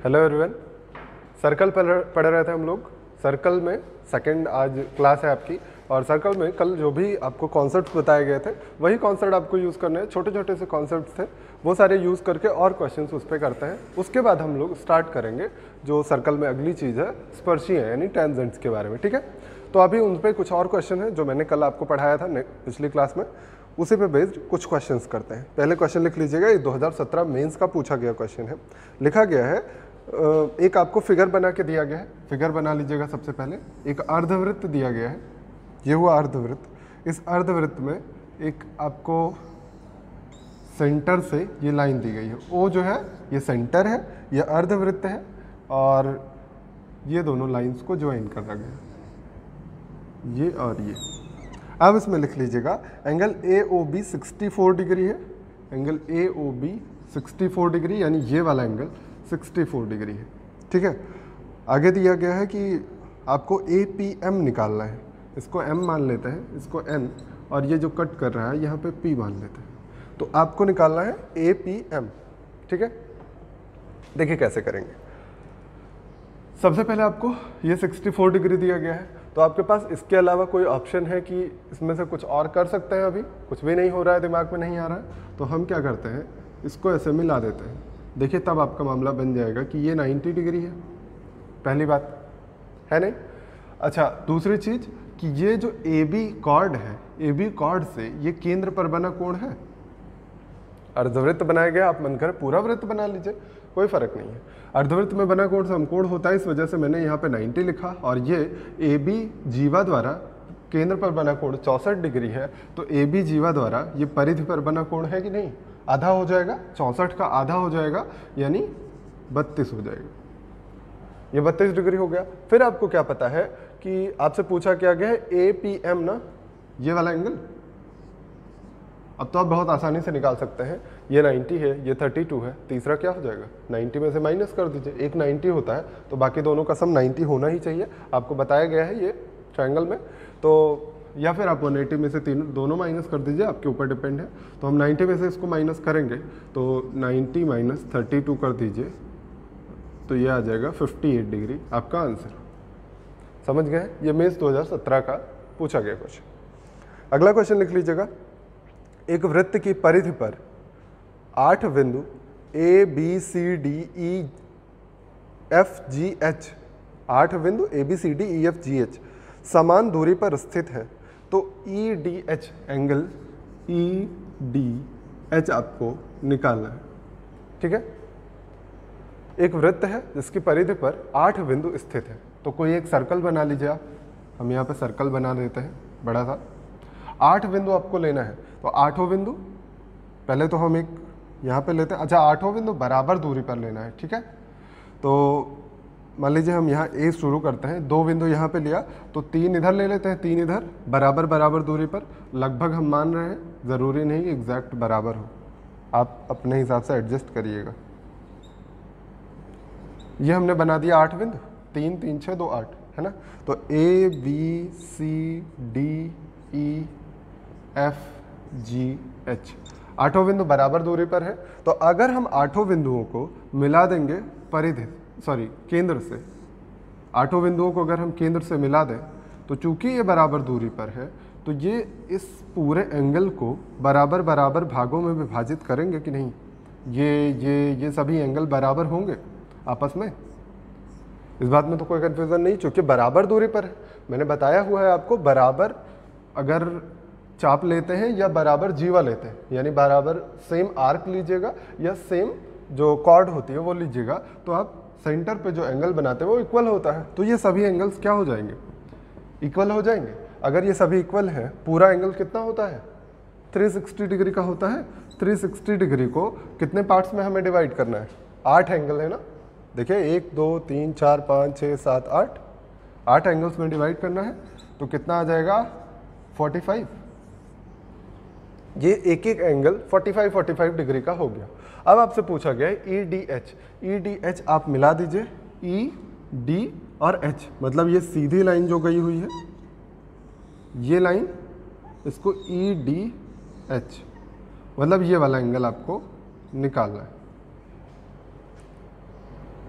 Hello everyone. Circle पढ़ रहे थे हम लोग। सर्कल में सेकंड आज क्लास है आपकी, और सर्कल में कल जो भी आपको कॉन्सेप्ट्स बताए गए थे वही कॉन्सेप्ट आपको यूज़ करने हैं। छोटे छोटे से कॉन्सेप्ट्स थे, वो सारे यूज़ करके और क्वेश्चंस उस पर करते हैं। उसके बाद हम लोग स्टार्ट करेंगे जो सर्कल में अगली चीज़ है, स्पर्शी है यानी टेंजेंट्स के बारे में। ठीक है, तो अभी उन पर कुछ और क्वेश्चन है जो मैंने कल आपको पढ़ाया था पिछली क्लास में, उसी पे बेस्ड कुछ क्वेश्चंस करते हैं। पहले क्वेश्चन लिख लीजिएगा, ये 2017 मेंस का पूछा गया क्वेश्चन है। लिखा गया है, एक आपको फिगर बना के दिया गया है, फिगर बना लीजिएगा। सबसे पहले एक अर्धवृत्त दिया गया है, ये हुआ अर्धवृत्त। इस अर्धवृत्त में एक आपको सेंटर से ये लाइन दी गई है, ओ जो है ये सेंटर है, ये अर्धवृत्त है, और ये दोनों लाइंस को ज्वाइन कर रखा गया, ये और ये। अब इसमें लिख लीजिएगा एंगल AOB 64 डिग्री है, एंगल AOB 64 डिग्री यानी ये वाला एंगल 64 डिग्री है। ठीक है, आगे दिया गया है कि आपको APM निकालना है। इसको M मान लेते हैं, इसको N, और ये जो कट कर रहा है यहाँ पे P मान लेते हैं। तो आपको निकालना है APM। ठीक है, देखिए कैसे करेंगे। सबसे पहले आपको ये 64 डिग्री दिया गया है, तो आपके पास इसके अलावा कोई ऑप्शन है कि इसमें से कुछ और कर सकते हैं? अभी कुछ भी नहीं हो रहा है, दिमाग में नहीं आ रहा है, तो हम क्या करते हैं, इसको ऐसे मिला देते हैं। देखिए तब आपका मामला बन जाएगा कि ये 90 डिग्री है। पहली बात है नहीं। अच्छा, दूसरी चीज़ कि ये जो AB कॉर्ड है, AB कॉर्ड से ये केंद्र पर बना कोण है। अर्धवृत्त बनाया गया, आप मन करे पूरा वृत्त बना लीजिए, कोई फर्क नहीं है। अर्धवृत्त में बना कोण समकोण होता है, इस वजह से मैंने यहाँ पे 90 लिखा। और ये AB जीवा द्वारा केंद्र पर बना कोण 64 डिग्री है, तो AB जीवा द्वारा ये परिधि पर बना कोण है कि नहीं, आधा हो जाएगा, 64 का आधा हो जाएगा यानी 32 हो जाएगा। ये 32 डिग्री हो गया। फिर आपको क्या पता है कि आपसे पूछा क्या गया है, APM ना, ये वाला एंगल। अब तो आप बहुत आसानी से निकाल सकते हैं, ये 90 है, ये 32 है, तीसरा क्या हो जाएगा, 90 में से माइनस कर दीजिए। एक 90 होता है तो बाकी दोनों का सम 90 होना ही चाहिए, आपको बताया गया है ये ट्रायंगल में। तो या फिर आप 180 में से दोनों माइनस कर दीजिए, आपके ऊपर डिपेंड है। तो हम 90 में से इसको माइनस करेंगे, तो 90 माइनस 32 कर दीजिए, तो ये आ जाएगा 58 डिग्री, आपका आंसर। समझ गए? ये मेंस 2017 का पूछा गया क्वेश्चन। अगला क्वेश्चन लिख लीजिएगा, एक वृत्त की परिधि पर 8 बिंदु ABCDEFGH, 8 बिंदु ABCDEFGH समान दूरी पर स्थित है, तो EDH एंगल EDH आपको निकालना है। ठीक है, एक वृत्त है जिसकी परिधि पर 8 बिंदु स्थित है, तो कोई एक सर्कल बना लीजिए आप। हम यहाँ पे सर्कल बना देते हैं बड़ा सा। 8 बिंदु आपको लेना है, तो 8 बिंदु पहले तो हम एक यहाँ पे लेते हैं। अच्छा, 8 बिंदु बराबर दूरी पर लेना है। ठीक है, तो मान लीजिए हम यहाँ A शुरू करते हैं, 2 बिंदु यहाँ पे लिया, तो 3 इधर ले लेते हैं, 3 इधर, बराबर बराबर दूरी पर। लगभग हम मान रहे हैं, ज़रूरी नहीं एग्जैक्ट बराबर हो, आप अपने हिसाब से एडजस्ट करिएगा। ये हमने बना दिया 8 बिंदु, 3 3 6 2 8, है ना। तो ABCDEFGH 8 बिंदु बराबर दूरी पर है। तो अगर हम 8 बिंदुओं को मिला देंगे केंद्र से, 8 बिंदुओं को अगर हम केंद्र से मिला दें, तो चूंकि ये बराबर दूरी पर है, तो ये इस पूरे एंगल को बराबर बराबर भागों में विभाजित करेंगे कि नहीं। ये सभी एंगल बराबर होंगे आपस में, इस बात में तो कोई कन्फ्यूजन नहीं, चूंकि बराबर दूरी पर है। मैंने बताया हुआ है आपको, बराबर अगर चाप लेते हैं या बराबर जीवा लेते हैं, यानी बराबर सेम आर्क लीजिएगा या सेम जो कॉर्ड होती है वो लीजिएगा, तो आप सेंटर पे जो एंगल बनाते हैं वो इक्वल होता है। तो ये सभी एंगल्स क्या हो जाएंगे, इक्वल हो जाएंगे। अगर ये सभी इक्वल है, पूरा एंगल कितना होता है, 360 डिग्री का होता है। 360 डिग्री को कितने पार्ट्स में हमें डिवाइड करना है, 8 एंगल है ना। देखिए 1 2 3 4 5 6 7 8, 8 एंगल्स में डिवाइड करना है, तो कितना आ जाएगा, 45। ये एक एक एंगल 45 डिग्री का हो गया। अब आपसे पूछा गया है EDH, EDH आप मिला दीजिए, ED और H, मतलब ये सीधी लाइन जो गई हुई है, ये लाइन, इसको EDH, मतलब ये वाला एंगल आपको निकालना है।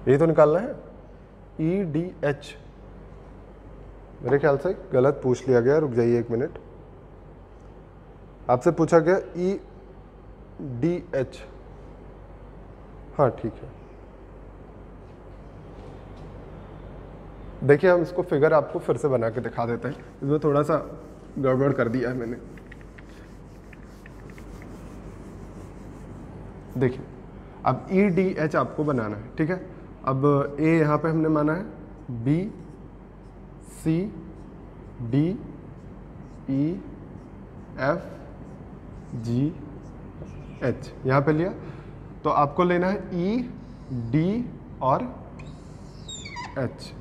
यही तो निकालना है, ई डी एच। मेरे ख्याल से गलत पूछ लिया गया, रुक जाइए 1 मिनट। आपसे पूछा गया ई डी एच, हाँ ठीक है। देखिए हम इसको फिगर आपको फिर से बना के दिखा देते हैं, इसमें थोड़ा सा गड़बड़ कर दिया है मैंने। देखिए अब ई डी एच आपको बनाना है, ठीक है। अब ए यहाँ पे हमने माना है, B C D E F G H यहाँ पे लिया, तो आपको लेना है ई डी और एच,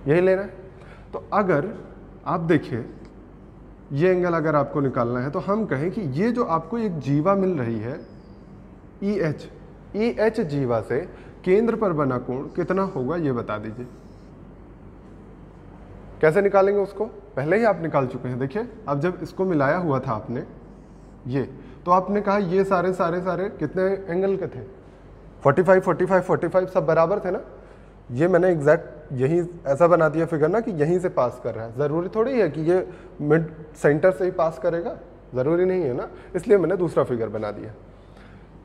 यही लेना है। तो अगर आप देखिए ये एंगल अगर आपको निकालना है तो हम कहें कि ये जो आपको एक जीवा मिल रही है ई एच जीवा से केंद्र पर बना कोण कितना होगा ये बता दीजिए। कैसे निकालेंगे उसको, पहले ही आप निकाल चुके हैं। देखिए अब जब इसको मिलाया हुआ था आपने ये, तो आपने कहा ये सारे कितने एंगल के थे, 45 45 45 सब बराबर थे ना। ये मैंने एग्जैक्ट यही ऐसा बना दिया फिगर ना कि यहीं से पास कर रहा है, ज़रूरी थोड़ी है कि ये मिड सेंटर से ही पास करेगा, ज़रूरी नहीं है ना, इसलिए मैंने दूसरा फिगर बना दिया।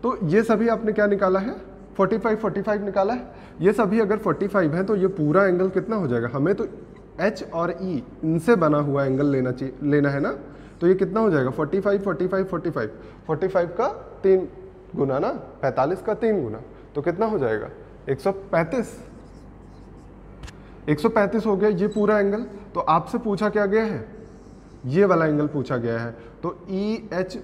तो ये सभी आपने क्या निकाला है, 45 45 निकाला है। ये सभी अगर 45 है तो ये पूरा एंगल कितना हो जाएगा, हमें तो एच और ई इनसे बना हुआ एंगल लेना है ना, तो ये कितना हो जाएगा 45 45 45 45 का 3 गुना ना, 45 का 3 गुना, तो कितना हो जाएगा 135 135 हो गया ये पूरा एंगल। तो आपसे पूछा क्या गया है, ये वाला एंगल पूछा गया है। तो ई एच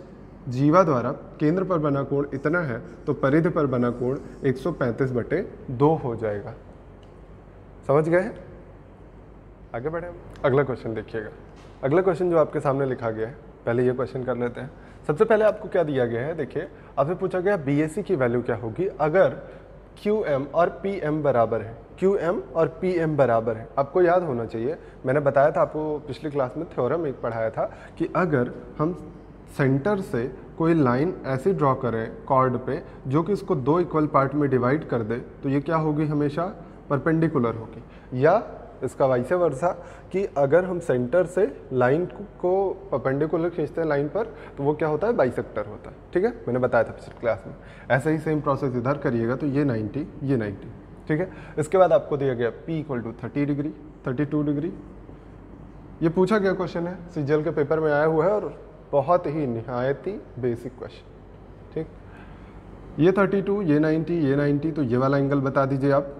जीवा द्वारा केंद्र पर बना कोण इतना है, तो परिधि पर बना कोण 135/2 हो जाएगा। समझ गए हैं? आगे बढ़े हम। अगला क्वेश्चन देखिएगा। अगला क्वेश्चन जो आपके सामने लिखा गया है, पहले ये क्वेश्चन कर लेते हैं। सबसे पहले आपको क्या दिया गया है, देखिए आपसे पूछा गया बीएससी की वैल्यू क्या होगी अगर QM और PM बराबर है। QM और PM बराबर है, आपको याद होना चाहिए, मैंने बताया था आपको पिछली क्लास में थ्योरम एक पढ़ाया था कि अगर हम सेंटर से कोई लाइन ऐसी ड्रॉ करें कॉर्ड पे जो कि इसको 2 इक्वल पार्ट में डिवाइड कर दे, तो ये क्या होगी, हमेशा परपेंडिकुलर होगी। या इसका वाइस वर्सा कि अगर हम सेंटर से लाइन को परपेंडिकुलर खींचते हैं लाइन पर, तो वो क्या होता है, बाइसेक्टर होता है। ठीक है, मैंने बताया था पिछली क्लास में। ऐसे ही सेम प्रोसेस इधर करिएगा, तो ये 90 ये 90। ठीक है, इसके बाद आपको दिया गया P = 30 डिग्री 32 डिग्री। ये पूछा गया क्वेश्चन है, CGL के पेपर में आया हुआ है और बहुत ही निहायत ही बेसिक क्वेश्चन। ठीक, ये 32 ये 90 ये 90, तो ये वाला एंगल बता दीजिए आप।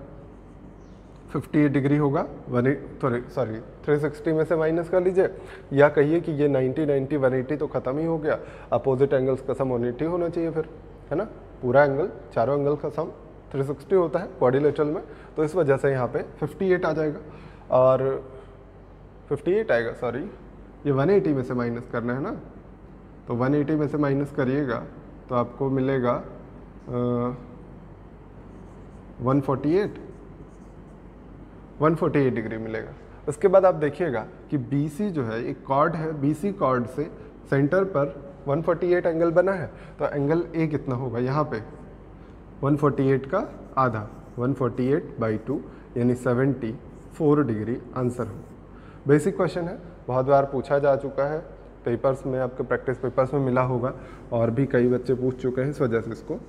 58 डिग्री होगा, 360 में से माइनस कर लीजिए, या कहिए कि ये 90 90 180 तो ख़त्म ही हो गया। अपोजिट एंगल्स का सम 180 होना चाहिए फिर, है ना। पूरा एंगल, चारों एंगल का सम 360 होता है क्वाड्रिलेटरल में, तो इस वजह से यहाँ पे 58 आ जाएगा। और 58 आएगा, सॉरी ये 180 में से माइनस करना है ना, तो 180 में से माइनस करिएगा तो आपको मिलेगा 148 डिग्री मिलेगा। उसके बाद आप देखिएगा कि BC जो है एक कॉर्ड है, BC कॉर्ड से सेंटर पर 148 एंगल बना है, तो एंगल A कितना होगा यहाँ पे 148 का आधा, 148/2 यानी 74 डिग्री आंसर हो। बेसिक क्वेश्चन है, बहुत बार पूछा जा चुका है पेपर्स में, आपके प्रैक्टिस पेपर्स में मिला होगा और भी कई बच्चे पूछ चुके हैं, इस वजह से इसको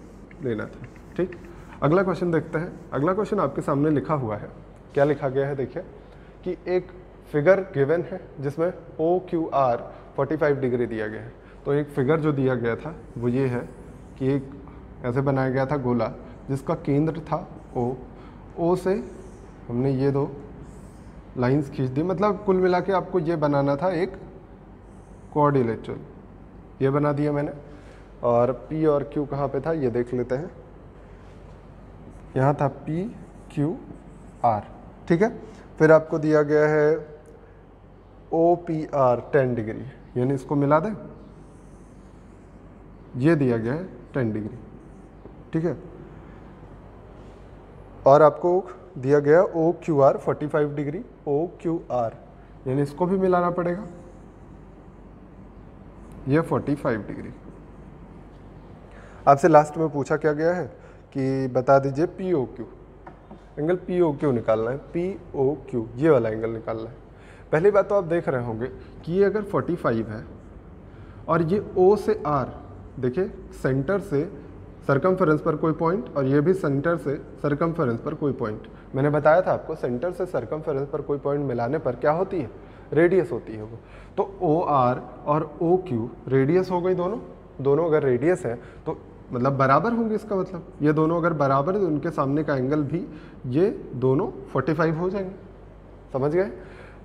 लेना था। ठीक, अगला क्वेश्चन देखते हैं। अगला क्वेश्चन आपके सामने लिखा हुआ है, क्या लिखा गया है देखिए कि एक फिगर गिवन है जिसमें OQR 45 डिग्री दिया गया है। तो एक फिगर जो दिया गया था वो ये है कि एक ऐसे बनाया गया था गोला जिसका केंद्र था O से हमने ये 2 लाइंस खींच दी, मतलब कुल मिला के आपको ये बनाना था एक क्वाड्रिलेटरल, ये बना दिया मैंने। और P और Q कहाँ पे था ये देख लेते हैं, यहाँ था PQR। ठीक है, फिर आपको दिया गया है OPR 10 डिग्री, यानी इसको मिला दें, ये दिया गया है 10 डिग्री। ठीक है, और आपको दिया गया OQR 45 डिग्री, OQR यानी इसको भी मिलाना पड़ेगा, ये 45 डिग्री। आपसे लास्ट में पूछा क्या गया है कि बता दीजिए POQ, angle P O Q निकालना है, पी ओ क्यू, ये वाला एंगल निकालना है। पहली बात तो आप देख रहे होंगे कि ये अगर 45 है और ये ओ से आर, देखिए सेंटर से सरकमफेरेंस पर कोई पॉइंट और ये भी सेंटर से सरकमफेरेंस पर कोई पॉइंट। मैंने बताया था आपको सेंटर से सरकमफेरेंस पर कोई पॉइंट मिलाने पर क्या होती है, रेडियस होती है वो। तो ओ आर और ओ क्यू रेडियस हो गई, दोनों अगर रेडियस है तो मतलब बराबर होंगे, इसका मतलब ये दोनों अगर बराबर है तो उनके सामने का एंगल भी ये दोनों 45 हो जाएंगे। समझ गए?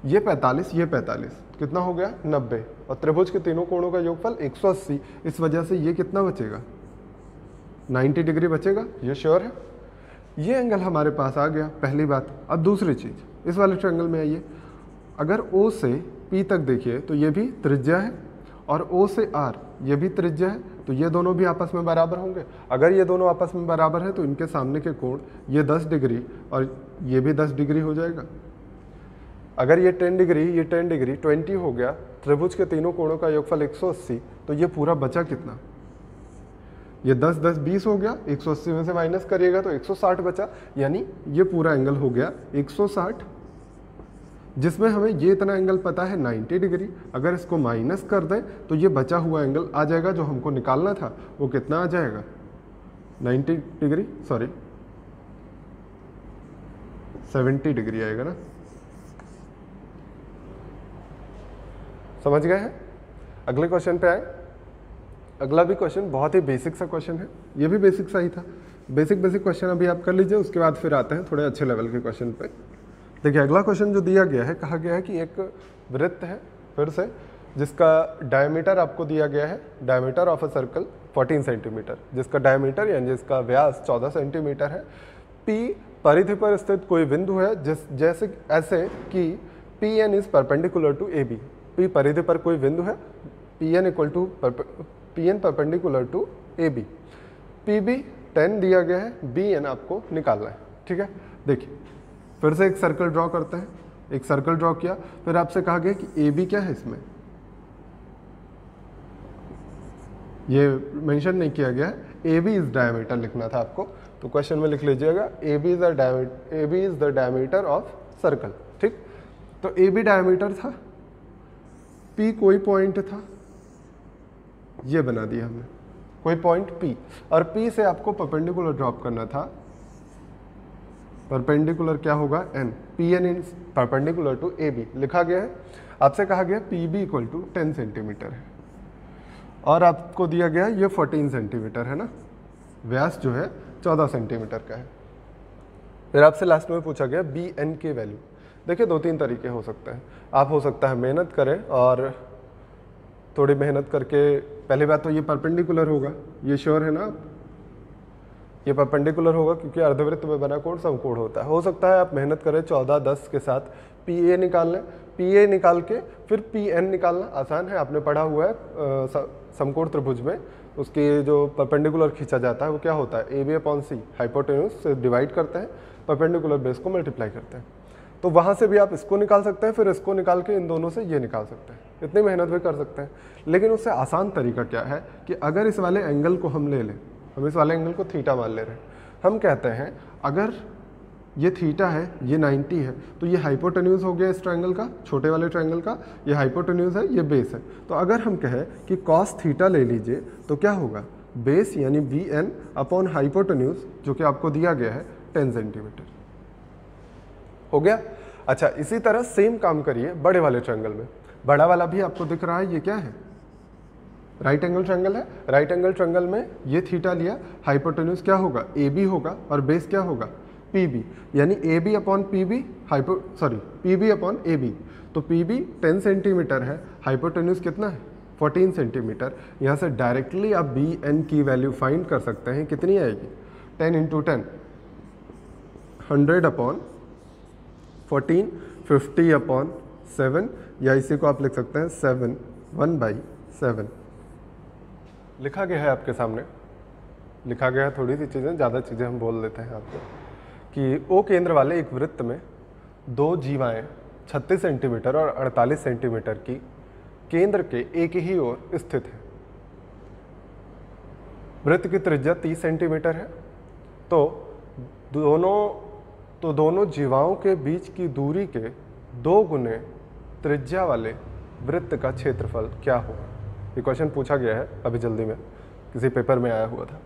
ये 45, ये 45, कितना हो गया 90, और त्रिभुज के तीनों कोणों का योगफल 180। इस वजह से ये कितना बचेगा, 90 डिग्री बचेगा, ये श्योर है। ये एंगल हमारे पास आ गया, पहली बात। अब दूसरी चीज़, इस वाले ट्रायंगल में आइए, अगर O से P तक देखिए तो ये भी त्रिज्या है और O से R ये भी त्रिज्या है, तो ये दोनों भी आपस में बराबर होंगे। अगर ये दोनों आपस में बराबर है तो इनके सामने के कोण ये 10 डिग्री और ये भी 10 डिग्री हो जाएगा। अगर ये 10 डिग्री, ये 10 डिग्री, 20 हो गया। त्रिभुज के तीनों कोणों का योगफल 180, तो ये पूरा बचा कितना, ये 10 10 20 हो गया, 180 में से माइनस करिएगा तो 160 बचा, यानी ये पूरा एंगल हो गया 160, जिसमें हमें ये इतना एंगल पता है 90 डिग्री। अगर इसको माइनस कर दें तो ये बचा हुआ एंगल आ जाएगा, जो हमको निकालना था वो कितना आ जाएगा, 90 डिग्री, सॉरी 70 डिग्री आएगा ना। समझ गए हैं? अगले क्वेश्चन पे आए। अगला भी क्वेश्चन बहुत ही बेसिक सा क्वेश्चन है, ये भी बेसिक सा ही था। बेसिक क्वेश्चन अभी आप कर लीजिए, उसके बाद फिर आते हैं थोड़े अच्छे लेवल के क्वेश्चन पे। देखिए अगला क्वेश्चन जो दिया गया है, कहा गया है कि एक वृत्त है फिर से, जिसका डायमीटर आपको दिया गया है, diameter of a circle 14 centimetre, जिसका डायमीटर यानी जिसका व्यास 14 सेंटीमीटर है। पी परिधि पर स्थित कोई बिंदु है, जैसे ऐसे कि P N is perpendicular to A B. P परिधि पर कोई बिंदु है, P N equal to P N perpendicular to A B. P B 10 दिया गया है, बी एन आपको निकालना है। ठीक है, देखिए फिर से एक सर्कल ड्रॉ करते हैं। एक सर्कल ड्रॉ किया, फिर आपसे कहा गया कि ए बी क्या है, इसमें ये मेंशन नहीं किया गया है, ए बी इज डायमीटर लिखना था आपको, तो क्वेश्चन में लिख लीजिएगा A B is the diameter of circle. ठीक, तो ए बी डायमीटर था, पी कोई पॉइंट था, ये बना दिया हमने कोई पॉइंट पी, और पी से आपको परपेंडिकुलर ड्रॉप करना था। परपेंडिकुलर क्या होगा, N, P N in perpendicular to A B लिखा गया है। आपसे कहा गया P B equal to 10 centimetre है, और आपको दिया गया ये 14 सेंटीमीटर है ना, व्यास जो है 14 सेंटीमीटर का है। फिर आपसे लास्ट में पूछा गया बी एन की वैल्यू। देखिए 2-3 तरीके हो सकते हैं। आप हो सकता है मेहनत करें और थोड़ी मेहनत करके, पहली बात तो ये परपेंडिकुलर होगा, ये श्योर है ना, ये परपेंडिकुलर होगा क्योंकि अर्धवृत्त में बना कोण समकोण होता है। हो सकता है आप मेहनत करें 14-10 के साथ पी ए निकाल लें, पी ए निकाल के फिर पी एन निकालना आसान है, आपने पढ़ा हुआ है समकोण त्रिभुज में उसकी जो परपेंडिकुलर खींचा जाता है वो क्या होता है, A B upon C, hypotenuse से डिवाइड करते हैं, परपेंडिकुलर बेस को मल्टीप्लाई करते हैं। तो वहाँ से भी आप इसको निकाल सकते हैं, फिर इसको निकाल के इन दोनों से ये निकाल सकते हैं, इतनी मेहनत भी कर सकते हैं। लेकिन उससे आसान तरीका क्या है कि अगर इस वाले एंगल को हम ले लें, हम इस वाले एंगल को थीटा मान ले रहे हैं, हम कहते हैं अगर ये थीटा है, ये 90 है, तो ये हाइपोटेन्यूज हो गया इस ट्रायंगल का, छोटे वाले ट्रायंगल का, ये हाइपोटेन्यूज है, ये बेस है। तो अगर हम कहें कि कॉस थीटा ले लीजिए तो क्या होगा, बेस यानी बी एन अपॉन हाइपोटेन्यूज, जो कि आपको दिया गया है 10 सेंटीमीटर हो गया। अच्छा, इसी तरह सेम काम करिए बड़े वाले ट्रायंगल में। बड़ा वाला भी आपको दिख रहा है, ये क्या है, राइट एंगल ट्रायंगल है। राइट एंगल ट्रायंगल में ये थीटा लिया, हाइपोटेन्यूज क्या होगा, ए बी होगा, और बेस क्या होगा, पी बी, यानी A B upon P B, P B upon A B. तो पी बी 10 सेंटीमीटर है, हाइपोटेन्यूज कितना है 14 सेंटीमीटर। यहाँ से डायरेक्टली आप बी एन की वैल्यू फाइंड कर सकते हैं, कितनी आएगी, 10 इंटू 10, 100 अपॉन 14, 50 अपॉन 7, या इसी को आप लिख सकते हैं 7, 1/7 लिखा गया है आपके सामने। लिखा गया है, थोड़ी सी चीज़ें, ज़्यादा चीज़ें हम बोल देते हैं आपको, कि ओ केंद्र वाले एक वृत्त में दो जीवाएं 36 सेंटीमीटर और 48 सेंटीमीटर की केंद्र के एक ही ओर स्थित है। वृत्त की त्रिज्या 30 सेंटीमीटर है, तो दोनों तो दोनों जीवाओं के बीच की दूरी के 2 गुने त्रिज्या वाले वृत्त का क्षेत्रफल क्या होगा। ये क्वेश्चन पूछा गया है अभी जल्दी में, किसी पेपर में आया हुआ था।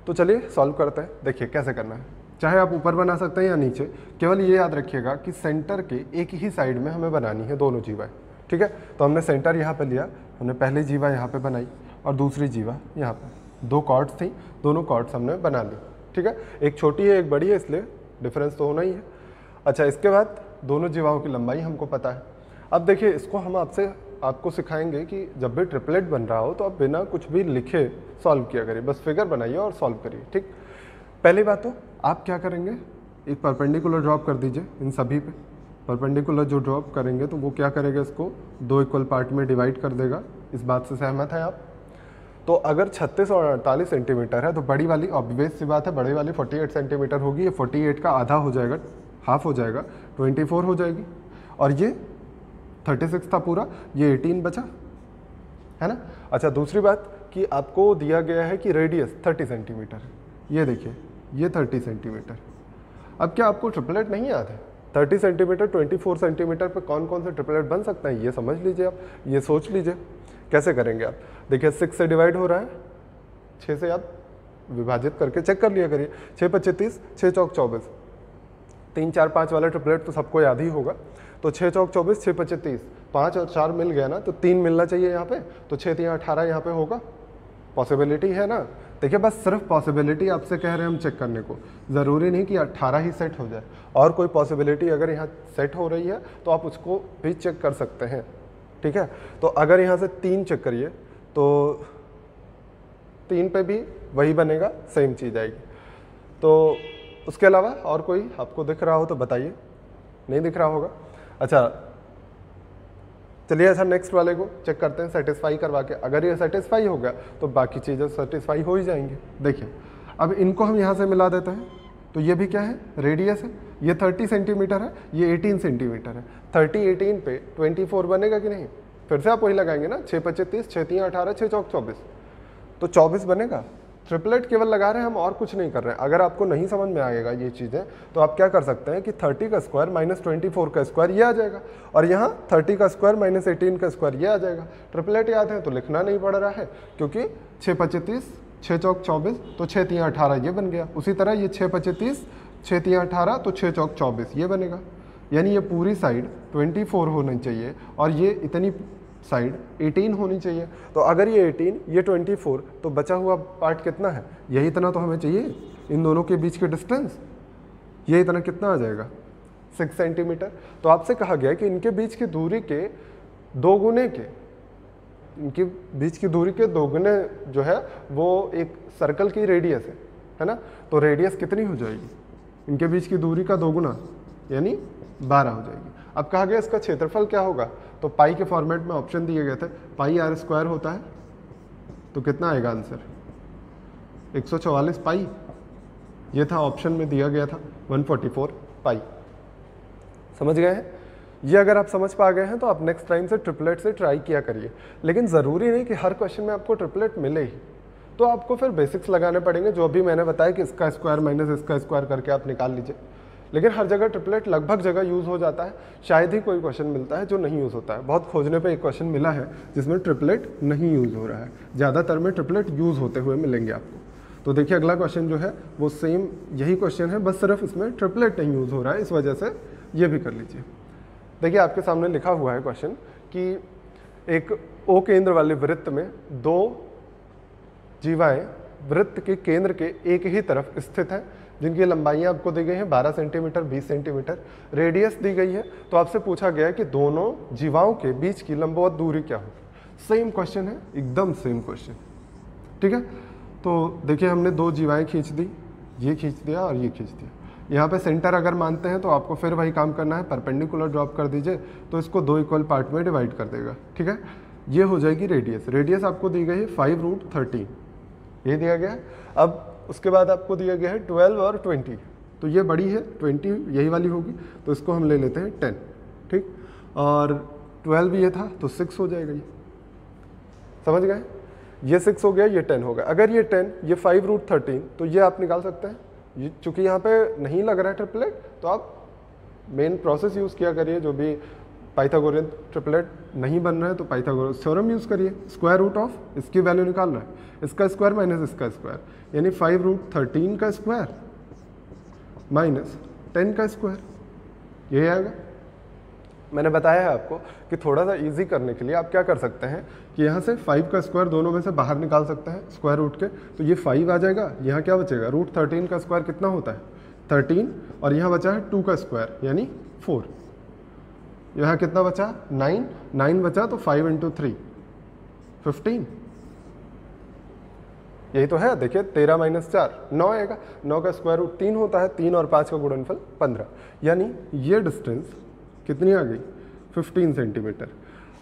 तो चलिए सॉल्व करते हैं। देखिए कैसे करना है, चाहे आप ऊपर बना सकते हैं या नीचे, केवल ये याद रखिएगा कि सेंटर के एक ही साइड में हमें बनानी है दोनों जीवाएं। ठीक है, तो हमने सेंटर यहाँ पे लिया, हमने पहली जीवा यहाँ पे बनाई और दूसरी जीवा यहाँ पे। 2 कॉर्ड्स थी, दोनों कॉर्ड्स हमने बना ली। ठीक है, एक छोटी है एक बड़ी है, इसलिए डिफरेंस तो होना ही है। अच्छा, इसके बाद दोनों जीवाओं की लंबाई हमको पता है। अब देखिए इसको हम आपको सिखाएंगे कि जब भी ट्रिपलेट बन रहा हो तो आप बिना कुछ भी लिखे सॉल्व किया करिए, बस फिगर बनाइए और सॉल्व करिए। ठीक, पहली बात तो आप क्या करेंगे, एक परपेंडिकुलर ड्रॉप कर दीजिए इन सभी पे। परपेंडिकुलर जो ड्रॉप करेंगे तो वो क्या करेगा, इसको 2 इक्वल पार्ट में डिवाइड कर देगा। इस बात से सहमत हैं आप? तो अगर 36 और 48 सेंटीमीटर है तो बड़ी वाली ऑब्वियस सी बात है, बड़ी वाली 48 सेंटीमीटर होगी। ये 48 का आधा हो जाएगा, हाफ हो जाएगा, 24 हो जाएगी। और ये 36 था पूरा, ये 18 बचा, है ना। अच्छा, दूसरी बात कि आपको दिया गया है कि रेडियस 30 सेंटीमीटर है। ये देखिए ये 30 सेंटीमीटर। अब क्या आपको ट्रिपलेट नहीं याद है? 30 सेंटीमीटर 24 सेंटीमीटर पे कौन कौन से ट्रिपलेट बन सकता है ये समझ लीजिए आप, ये सोच लीजिए कैसे करेंगे आप। देखिए 6 से डिवाइड हो रहा है, 6 से आप विभाजित करके चेक कर लिया करिए। 6 × 25 30, 6 × 24, 3 4 5 वाला ट्रिपलेट तो सबको याद ही होगा। तो 6 × 24, 6 × 25 30, 5 और 4 मिल गया ना, तो 3 मिलना चाहिए यहाँ पे, तो 6 × 3 18 यहाँ पे होगा। पॉसिबिलिटी है ना। देखिए बस सिर्फ पॉसिबिलिटी आपसे कह रहे हैं हम चेक करने को, ज़रूरी नहीं कि 18 ही सेट हो जाए। और कोई पॉसिबिलिटी अगर यहाँ सेट हो रही है तो आप उसको भी चेक कर सकते हैं। ठीक है, तो अगर यहाँ से 3 चेक करिए तो 3 पे भी वही बनेगा, सेम चीज़ आएगी। तो उसके अलावा और कोई आपको दिख रहा हो तो बताइए, नहीं दिख रहा होगा। अच्छा चलिए, अच्छा नेक्स्ट वाले को चेक करते हैं सेटिस्फाई करवा के। अगर ये सेटिस्फाई हो गया तो बाकी चीज़ें सेटिस्फाई हो ही जाएंगी। देखिए अब इनको हम यहाँ से मिला देते हैं, तो ये भी क्या है, रेडियस है। ये 30 सेंटीमीटर है, ये 18 सेंटीमीटर है। 30 18 पे 24 बनेगा कि नहीं? फिर से आप वही लगाएंगे ना, 6 × 25 30, 6 × 3 18, 6 × 4 24, तो 24 बनेगा। ट्रिपलेट केवल लगा रहे हैं हम, और कुछ नहीं कर रहे हैं। अगर आपको नहीं समझ में आएगा ये चीज़ें तो आप क्या कर सकते हैं कि 30 का स्क्वायर माइनस 24 का स्क्वायर ये आ जाएगा, और यहाँ 30 का स्क्वायर माइनस 18 का स्क्वायर ये आ जाएगा। ट्रिपलेट याद है तो लिखना नहीं पड़ रहा है, क्योंकि 6 × 25 30, 6 × 4 24, तो 6 × 3 18 ये बन गया। उसी तरह ये 6 × 25 30, 6 × 3 18, तो 6 × 4 24 ये बनेगा। यानी ये पूरी साइड 24 होनी चाहिए और ये इतनी साइड 18 होनी चाहिए। तो अगर ये 18 ये 24, तो बचा हुआ पार्ट कितना है? यही इतना तो हमें चाहिए, इन दोनों के बीच के डिस्टेंस ये इतना कितना आ जाएगा, 6 सेंटीमीटर। तो आपसे कहा गया कि इनके बीच की दूरी के 2 गुने के, इनके बीच की दूरी के 2 गुने जो है वो एक सर्कल की रेडियस है ना। तो रेडियस कितनी हो जाएगी? इनके बीच की दूरी का 2 गुना यानी 12 हो जाएगी। अब कहा गया इसका क्षेत्रफल क्या होगा, तो पाई के फॉर्मेट में ऑप्शन दिए गए थे, पाई r स्क्वायर होता है, तो कितना आएगा आंसर, 144 पाई। ये था ऑप्शन में दिया गया था 144 पाई। समझ गए हैं? ये अगर आप समझ पा गए हैं तो आप नेक्स्ट टाइम से ट्रिपलेट से ट्राई किया करिए। लेकिन ज़रूरी नहीं कि हर क्वेश्चन में आपको ट्रिपलेट मिले ही, तो आपको फिर बेसिक्स लगाने पड़ेंगे, जो भी मैंने बताया कि इसका स्क्वायर माइनस इसका स्क्वायर करके आप निकाल लीजिए। लेकिन हर जगह ट्रिपलेट लगभग जगह यूज़ हो जाता है, शायद ही कोई क्वेश्चन मिलता है जो नहीं यूज़ होता है। बहुत खोजने पे एक क्वेश्चन मिला है जिसमें ट्रिपलेट नहीं यूज़ हो रहा है, ज़्यादातर में ट्रिपलेट यूज़ होते हुए मिलेंगे आपको। तो देखिए अगला क्वेश्चन जो है वो सेम यही क्वेश्चन है, बस सिर्फ इसमें ट्रिपलेट नहीं यूज़ हो रहा है, इस वजह से ये भी कर लीजिए। देखिए आपके सामने लिखा हुआ है क्वेश्चन कि एक ओ केंद्र वाले वृत्त में 2 जीवाएँ वृत्त के केंद्र के एक ही तरफ स्थित हैं, जिनकी लंबाइयाँ आपको दी गई हैं 12 सेंटीमीटर 20 सेंटीमीटर, रेडियस दी गई है। तो आपसे पूछा गया है कि दोनों जीवाओं के बीच की लंबवत दूरी क्या होगी। सेम क्वेश्चन है, एकदम सेम क्वेश्चन, ठीक है। तो देखिए हमने 2 जीवाएँ खींच दी, ये खींच दिया और ये खींच दिया। यहाँ पे सेंटर अगर मानते हैं तो आपको फिर वही काम करना है, परपेंडिकुलर ड्रॉप कर दीजिए, तो इसको 2 इक्वल पार्ट में डिवाइड कर देगा, ठीक है। ये हो जाएगी रेडियस। रेडियस आपको दी गई है 5√13, ये दिया गया है। अब उसके बाद आपको दिया गया है 12 और 20, तो ये बड़ी है 20 यही वाली होगी, तो इसको हम ले लेते हैं 10, ठीक। और 12 ये था तो 6 हो जाएगा, ये समझ गए। ये 6 हो गया, ये 10 हो गया। अगर ये 10 ये 5√13, तो ये आप निकाल सकते हैं चूँकि यहाँ पे नहीं लग रहा है ट्रिपलेट, तो आप मेन प्रोसेस यूज़ किया करिए। जो भी पाइथागोरियन ट्रिपलेट नहीं बन रहा है तो पाइथागोरस थ्योरम यूज़ करिए। स्क्वायर रूट ऑफ इसकी वैल्यू निकाल रहा है, इसका स्क्वायर माइनस इसका स्क्वायर, यानी 5√13 का स्क्वायर माइनस 10 का स्क्वायर, यही आएगा। मैंने बताया है आपको कि थोड़ा सा इजी करने के लिए आप क्या कर सकते हैं कि यहाँ से 5 का स्क्वायर दोनों में से बाहर निकाल सकते हैं स्क्वायर रूट के, तो ये 5 आ जाएगा। यहाँ क्या बचेगा, √13 का स्क्वायर कितना होता है 13, और यहाँ बचा है 2 का स्क्वायर यानी 4। यहाँ कितना बचा 9 बचा, तो 5 × 3 15, यही तो है। देखिए 13 - 4 9 आएगा, 9 का स्क्वायर रूट 3 होता है, 3 और 5 का गुणनफल 15, यानी ये डिस्टेंस कितनी आ गई 15 सेंटीमीटर।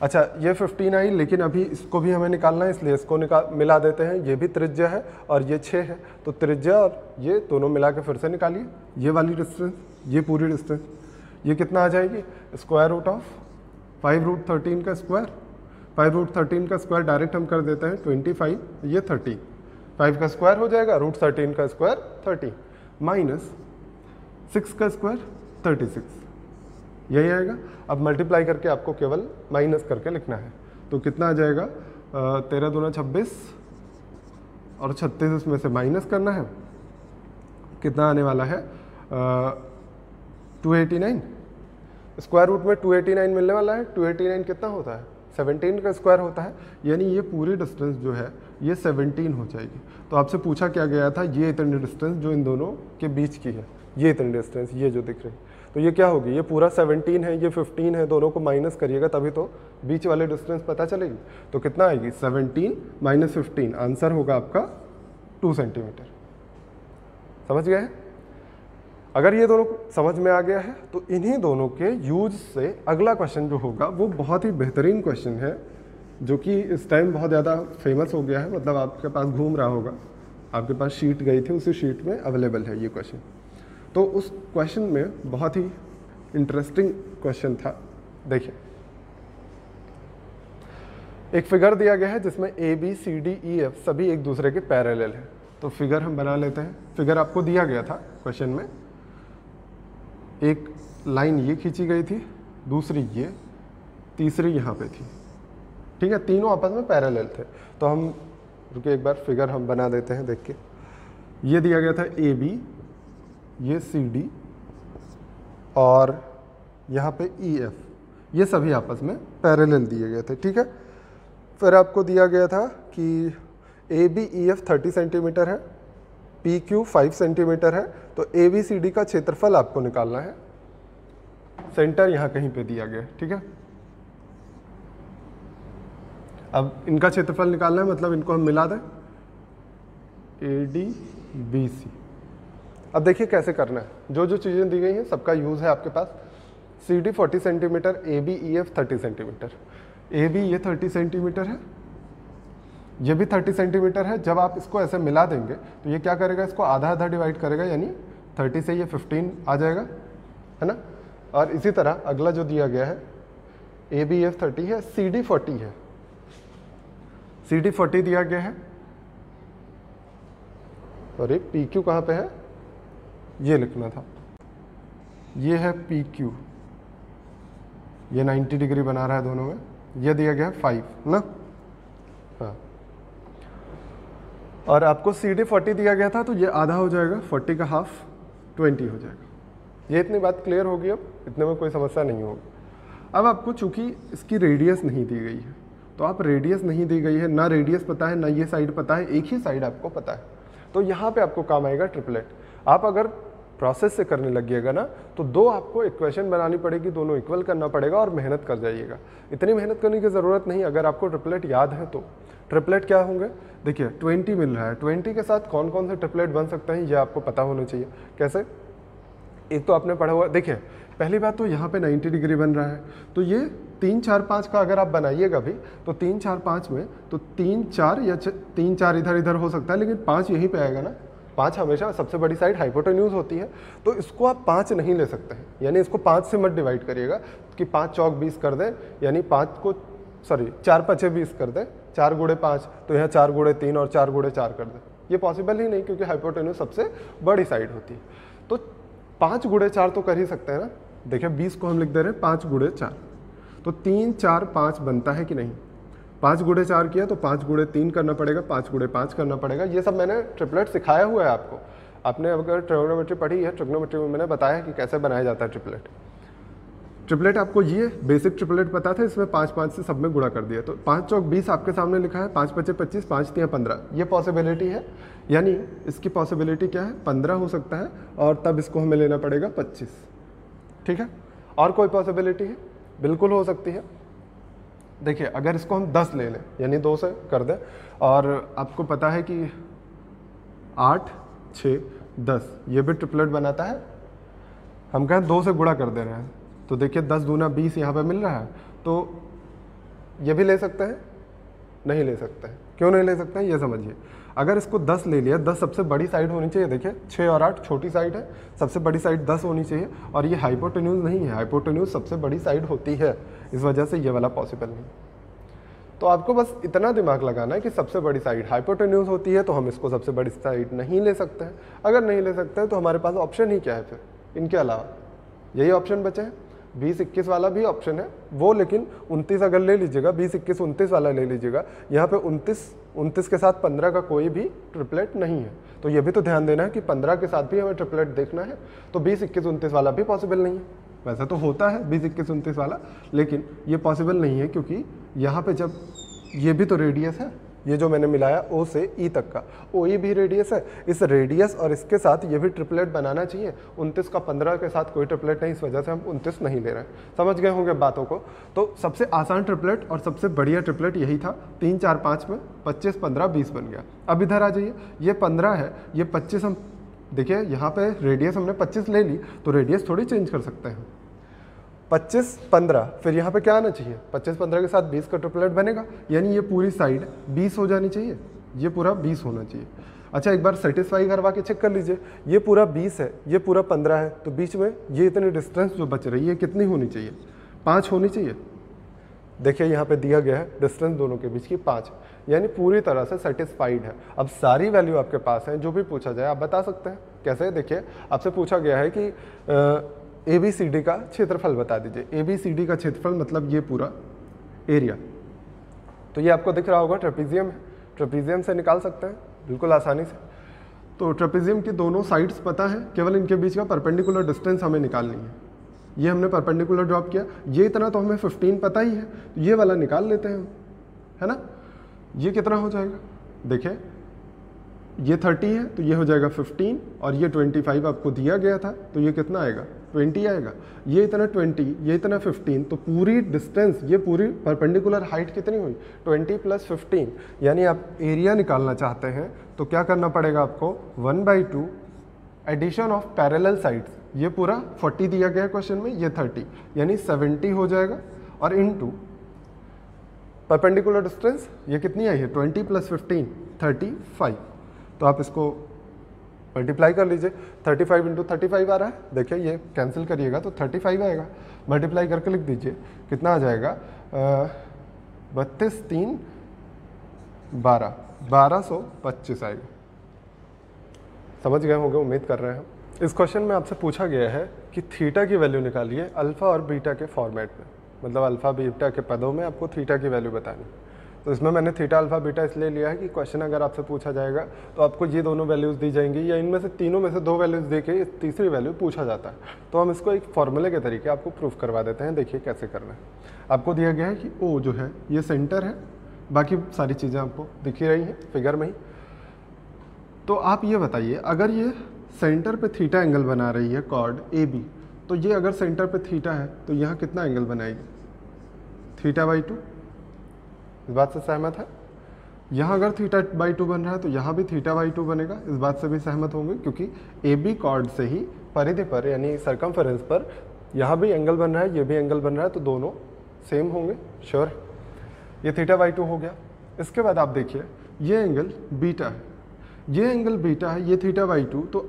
अच्छा ये 15 आई, लेकिन अभी इसको भी हमें निकालना है, इसलिए इसको मिला देते हैं। ये भी त्रिज्या है और ये 6 है, तो त्रिज्या और ये दोनों मिला के फिर से निकालिए। ये वाली डिस्टेंस, ये पूरी डिस्टेंस, ये कितना आ जाएगी, स्क्वायर रूट ऑफ 5√13 का स्क्वायर। 5√13 का स्क्वायर डायरेक्ट हम कर देते हैं 25, ये 30, 5 का स्क्वायर हो जाएगा, √13 का स्क्वायर 30 माइनस 6 का स्क्वायर 36, यही आएगा। अब मल्टीप्लाई करके आपको केवल माइनस करके लिखना है, तो कितना आ जाएगा 13 दूना 26 और 36 इसमें से माइनस करना है, कितना आने वाला है 289। स्क्वायर रूट में 289 मिलने वाला है। 289 कितना होता है 17 का स्क्वायर होता है, यानी ये पूरी डिस्टेंस जो है ये 17 हो जाएगी। तो आपसे पूछा क्या गया था, ये इतनी डिस्टेंस जो इन दोनों के बीच की है, ये इतनी डिस्टेंस ये जो दिख रही, तो ये क्या होगी, ये पूरा 17 है, ये 15 है, दोनों को माइनस करिएगा तभी तो बीच वाले डिस्टेंस पता चलेगी। तो कितना आएगी 17 - 15, आंसर होगा आपका 2 सेंटीमीटर। समझ गए? अगर ये दोनों समझ में आ गया है तो इन्हीं दोनों के यूज से अगला क्वेश्चन जो होगा वो बहुत ही बेहतरीन क्वेश्चन है, जो कि इस टाइम बहुत ज़्यादा फेमस हो गया है, मतलब आपके पास घूम रहा होगा, आपके पास शीट गई थी, उसी शीट में अवेलेबल है ये क्वेश्चन। तो उस क्वेश्चन में बहुत ही इंटरेस्टिंग क्वेश्चन था। देखिए एक फिगर दिया गया है जिसमें ABCDEF सभी एक दूसरे के पैरेलल है। तो फिगर हम बना लेते हैं। फिगर आपको दिया गया था क्वेश्चन में, एक लाइन ये खींची गई थी, दूसरी ये, तीसरी यहाँ पे थी, ठीक है, तीनों आपस में पैरेलल थे। तो हम रुकिए एक बार फिगर हम बना देते हैं। देख के ये दिया गया था AB, ये CD और यहाँ पे EF, ये सभी आपस में पैरेलल दिए गए थे, ठीक है। फिर आपको दिया गया था कि ABEF 30 सेंटीमीटर है, PQ 5 सेंटीमीटर है, तो ABCD का क्षेत्रफल आपको निकालना है। सेंटर यहाँ कहीं पे दिया गया है, ठीक है। अब इनका क्षेत्रफल निकालना है, मतलब इनको हम मिला दें ADBC। अब देखिए कैसे करना है, जो जो चीज़ें दी गई हैं सबका यूज़ है आपके पास। CD 40 centimetre, ABEF 30 centimetre, AB ये 30 सेंटीमीटर है, ये भी 30 सेंटीमीटर है। जब आप इसको ऐसे मिला देंगे तो ये क्या करेगा, इसको आधा आधा डिवाइड करेगा, यानी 30 से ये 15 आ जाएगा, है ना। और इसी तरह अगला जो दिया गया है ABF 30 है, CD 40 है, CD 40 दिया गया है, और एक PQ कहाँ पे है, ये लिखना था, ये है PQ, ये 90 डिग्री बना रहा है दोनों में, ये दिया गया है 5 ना, हाँ। और आपको CD 40 दिया गया था, तो ये आधा हो जाएगा, 40 का हाफ 20 हो जाएगा। ये इतनी बात क्लियर होगी, अब इतने में कोई समस्या नहीं होगी। अब आपको चूंकि इसकी रेडियस नहीं दी गई है, तो आप रेडियस नहीं दी गई है, ना रेडियस पता है ना ये साइड पता है, एक ही साइड आपको पता है, तो यहाँ पे आपको काम आएगा ट्रिपलेट। आप अगर प्रोसेस से करने लगिएगा ना, तो दो आपको इक्वेशन बनानी पड़ेगी, दोनों इक्वल करना पड़ेगा और मेहनत कर जाइएगा। इतनी मेहनत करने की ज़रूरत नहीं, अगर आपको ट्रिपलेट याद है तो। ट्रिपलेट क्या होंगे, देखिए 20 मिल रहा है, 20 के साथ कौन कौन से ट्रिपलेट बन सकते हैं ये आपको पता होना चाहिए। कैसे, एक तो आपने पढ़ा हुआ, देखिए पहली बात तो यहाँ पे 90 डिग्री बन रहा है, तो ये 3 4 5 का अगर आप बनाइएगा भी तो 3 4 5 में तो 3 4 या 3 4 इधर इधर हो सकता है, लेकिन 5 यहीं पे आएगा ना। 5 हमेशा सबसे बड़ी साइड हाइपोटेन्यूज होती है, तो इसको आप 5 नहीं ले सकते हैं, यानी इसको 5 से मत डिवाइड करिएगा कि 5 चौक 20 कर दें, यानी 5 को 4 5 20 कर दें, 4 गुणे 5, तो यहाँ 4 गुणे 3 और 4 गुणे 4 कर दें, ये पॉसिबल ही नहीं, क्योंकि हाइपोटेन्यूज सबसे बड़ी साइड होती है। तो 5 गुणे 4 तो कर ही सकते हैं ना। देखिए 20 को हम लिख दे रहे हैं 5 गुणे 4, तो 3 4 5 बनता है कि नहीं। 5 गुणे 4 किया तो 5 गुणे 3 करना पड़ेगा, 5 गुणे 5 करना पड़ेगा। ये सब मैंने ट्रिपलेट सिखाया हुआ है आपको। आपने अगर ट्रिग्नोमेट्री पढ़ी है, ट्रिग्नोमेट्री में मैंने बताया कि कैसे बनाया जाता है ट्रिपलेट। ट्रिपलेट आपको ये बेसिक ट्रिपलेट पता था, इसमें 5 5 से सब में गुणा कर दिया। तो 5 चौक 20 आपके सामने लिखा है, 5 5 25, 5 3 15, ये पॉसिबिलिटी है। यानी इसकी पॉसिबिलिटी क्या है, 15 हो सकता है, और तब इसको हमें लेना पड़ेगा 25। ठीक है, और कोई पॉसिबिलिटी है? बिल्कुल हो सकती है। देखिए अगर इसको हम 10 ले लें, यानी 2 से कर दें, और आपको पता है कि 8 6 10 ये भी ट्रिपलेट बनाता है। हम कहें 2 से गुणा कर दे रहे हैं, तो देखिए 10 दूना 20 यहाँ पे मिल रहा है। तो ये भी ले सकते हैं? नहीं ले सकते हैं। क्यों नहीं ले सकते हैं ये समझिए। अगर इसको 10 ले लिया, 10 सबसे बड़ी साइड होनी चाहिए। देखिए 6 और 8 छोटी साइड है, सबसे बड़ी साइड 10 होनी चाहिए, और ये हाइपोटेन्यूज नहीं है। हाइपोटेन्यूज सबसे बड़ी साइड होती है, इस वजह से ये वाला पॉसिबल नहीं। तो आपको बस इतना दिमाग लगाना है कि सबसे बड़ी साइड हाइपोटेन्यूज होती है, तो हम इसको सबसे बड़ी साइड नहीं ले सकते हैं। अगर नहीं ले सकते हैं तो हमारे पास ऑप्शन ही क्या है फिर इनके अलावा? यही ऑप्शन बचे हैं। 20 21 वाला भी ऑप्शन है वो, लेकिन 29 अगर ले लीजिएगा, 20 21 29 वाला ले लीजिएगा, यहाँ पे 29 के साथ 15 का कोई भी ट्रिपलेट नहीं है। तो ये भी तो ध्यान देना है कि 15 के साथ भी हमें ट्रिपलेट देखना है। तो 20 21 29 वाला भी पॉसिबल नहीं है। वैसा तो होता है 20 21 29 वाला, लेकिन ये पॉसिबल नहीं है, क्योंकि यहाँ पे जब ये भी तो रेडियस है, ये जो मैंने मिलाया O से E तक का, OE भी रेडियस है। इस रेडियस और इसके साथ ये भी ट्रिपलेट बनाना चाहिए। 29 का 15 के साथ कोई ट्रिपलेट नहीं, इस वजह से हम 29 नहीं ले रहे हैं। समझ गए होंगे बातों को। तो सबसे आसान ट्रिपलेट और सबसे बढ़िया ट्रिपलेट यही था। 3 4 5 में 25 15 20 बन गया। अब इधर आ जाइए, ये 15 है, ये 25, हम देखिए यहाँ पे रेडियस हमने 25 ले ली, तो रेडियस थोड़ी चेंज कर सकते हैं। 25 15, फिर यहाँ पे क्या आना चाहिए? 25 15 के साथ 20 का ट्रिपलेट बनेगा, यानी ये पूरी साइड 20 हो जानी चाहिए, ये पूरा 20 होना चाहिए। अच्छा एक बार सेटिस्फाई करवा के चेक कर लीजिए, ये पूरा 20 है, ये पूरा 15 है, तो बीच में ये इतनी डिस्टेंस जो बच रही है कितनी होनी चाहिए? 5 होनी चाहिए। देखिए यहाँ पे दिया गया है डिस्टेंस दोनों के बीच की 5, यानी पूरी तरह से सेटिस्फाइड है। अब सारी वैल्यू आपके पास है, जो भी पूछा जाए आप बता सकते हैं। कैसे? देखिए आपसे पूछा गया है कि ABCD का क्षेत्रफल बता दीजिए। ABCD का क्षेत्रफल मतलब ये पूरा एरिया, तो ये आपको दिख रहा होगा ट्रेपीजियम है। ट्रेपीजियम से निकाल सकते हैं बिल्कुल आसानी से। तो ट्रेपीजियम की दोनों साइड्स पता है, केवल इनके बीच का परपेंडिकुलर डिस्टेंस हमें निकालनी है। ये हमने परपेंडिकुलर ड्रॉप किया, ये इतना तो हमें 15 पता ही है, तो ये वाला निकाल लेते हैं हम, है ना। ये कितना हो जाएगा? देखिए ये 30 है, तो ये हो जाएगा 15, और ये 25 आपको दिया गया था, तो ये कितना आएगा? 20 आएगा। ये इतना 20, ये इतना 15, तो पूरी डिस्टेंस, ये पूरी परपेंडिकुलर हाइट कितनी हुई? 20 + 15। यानी आप एरिया निकालना चाहते हैं तो क्या करना पड़ेगा आपको? 1/2 एडिशन ऑफ पैरेलल साइड्स। ये पूरा 40 दिया गया क्वेश्चन में, ये 30, यानी 70 हो जाएगा, और इनटू परपेंडिकुलर डिस्टेंस ये कितनी आई है? 20 + 15 35। तो आप इसको मल्टीप्लाई कर लीजिए। 35 × 35 आ रहा है, देखिए ये कैंसिल करिएगा तो 35 आएगा। मल्टीप्लाई करके लिख दीजिए, कितना आ जाएगा? 32 3 12 1225 आएगा। समझ गए होंगे, उम्मीद कर रहे हैं। इस क्वेश्चन में आपसे पूछा गया है कि थीटा की वैल्यू निकालिए अल्फा और बीटा के फॉर्मेट में, मतलब अल्फा बीटा के पदों में आपको थीटा की वैल्यू बतानी। तो इसमें मैंने थीटा अल्फा बीटा इसलिए लिया है कि क्वेश्चन अगर आपसे पूछा जाएगा तो आपको ये दोनों वैल्यूज़ दी जाएंगी, या इनमें से तीनों में से 2 वैल्यूज़ दे के तीसरी वैल्यू पूछा जाता है। तो हम इसको एक फॉर्मूले के तरीके आपको प्रूफ करवा देते हैं। देखिए कैसे करना है। आपको दिया गया है कि O जो है ये सेंटर है, बाकी सारी चीज़ें आपको दिख ही रही हैं फिगर में ही। तो आप ये बताइए, अगर ये सेंटर पे थीटा एंगल बना रही है कॉर्ड AB, तो ये अगर सेंटर पे थीटा है तो यहाँ कितना एंगल बनाएगी? θ/2। इस बात से सहमत है? यहाँ अगर θ/2 बन रहा है तो यहाँ भी θ/2 बनेगा। इस बात से भी सहमत होंगे, क्योंकि AB कॉर्ड से ही परिधि पर यानी सरकमफेरेंस पर यहाँ भी एंगल बन रहा है, ये भी एंगल बन रहा है, तो दोनों सेम होंगे। श्योर है? ये θ/2 हो गया। इसके बाद आप देखिए ये एंगल बीटा है, ये एंगल बीटा है, ये θ/2। तो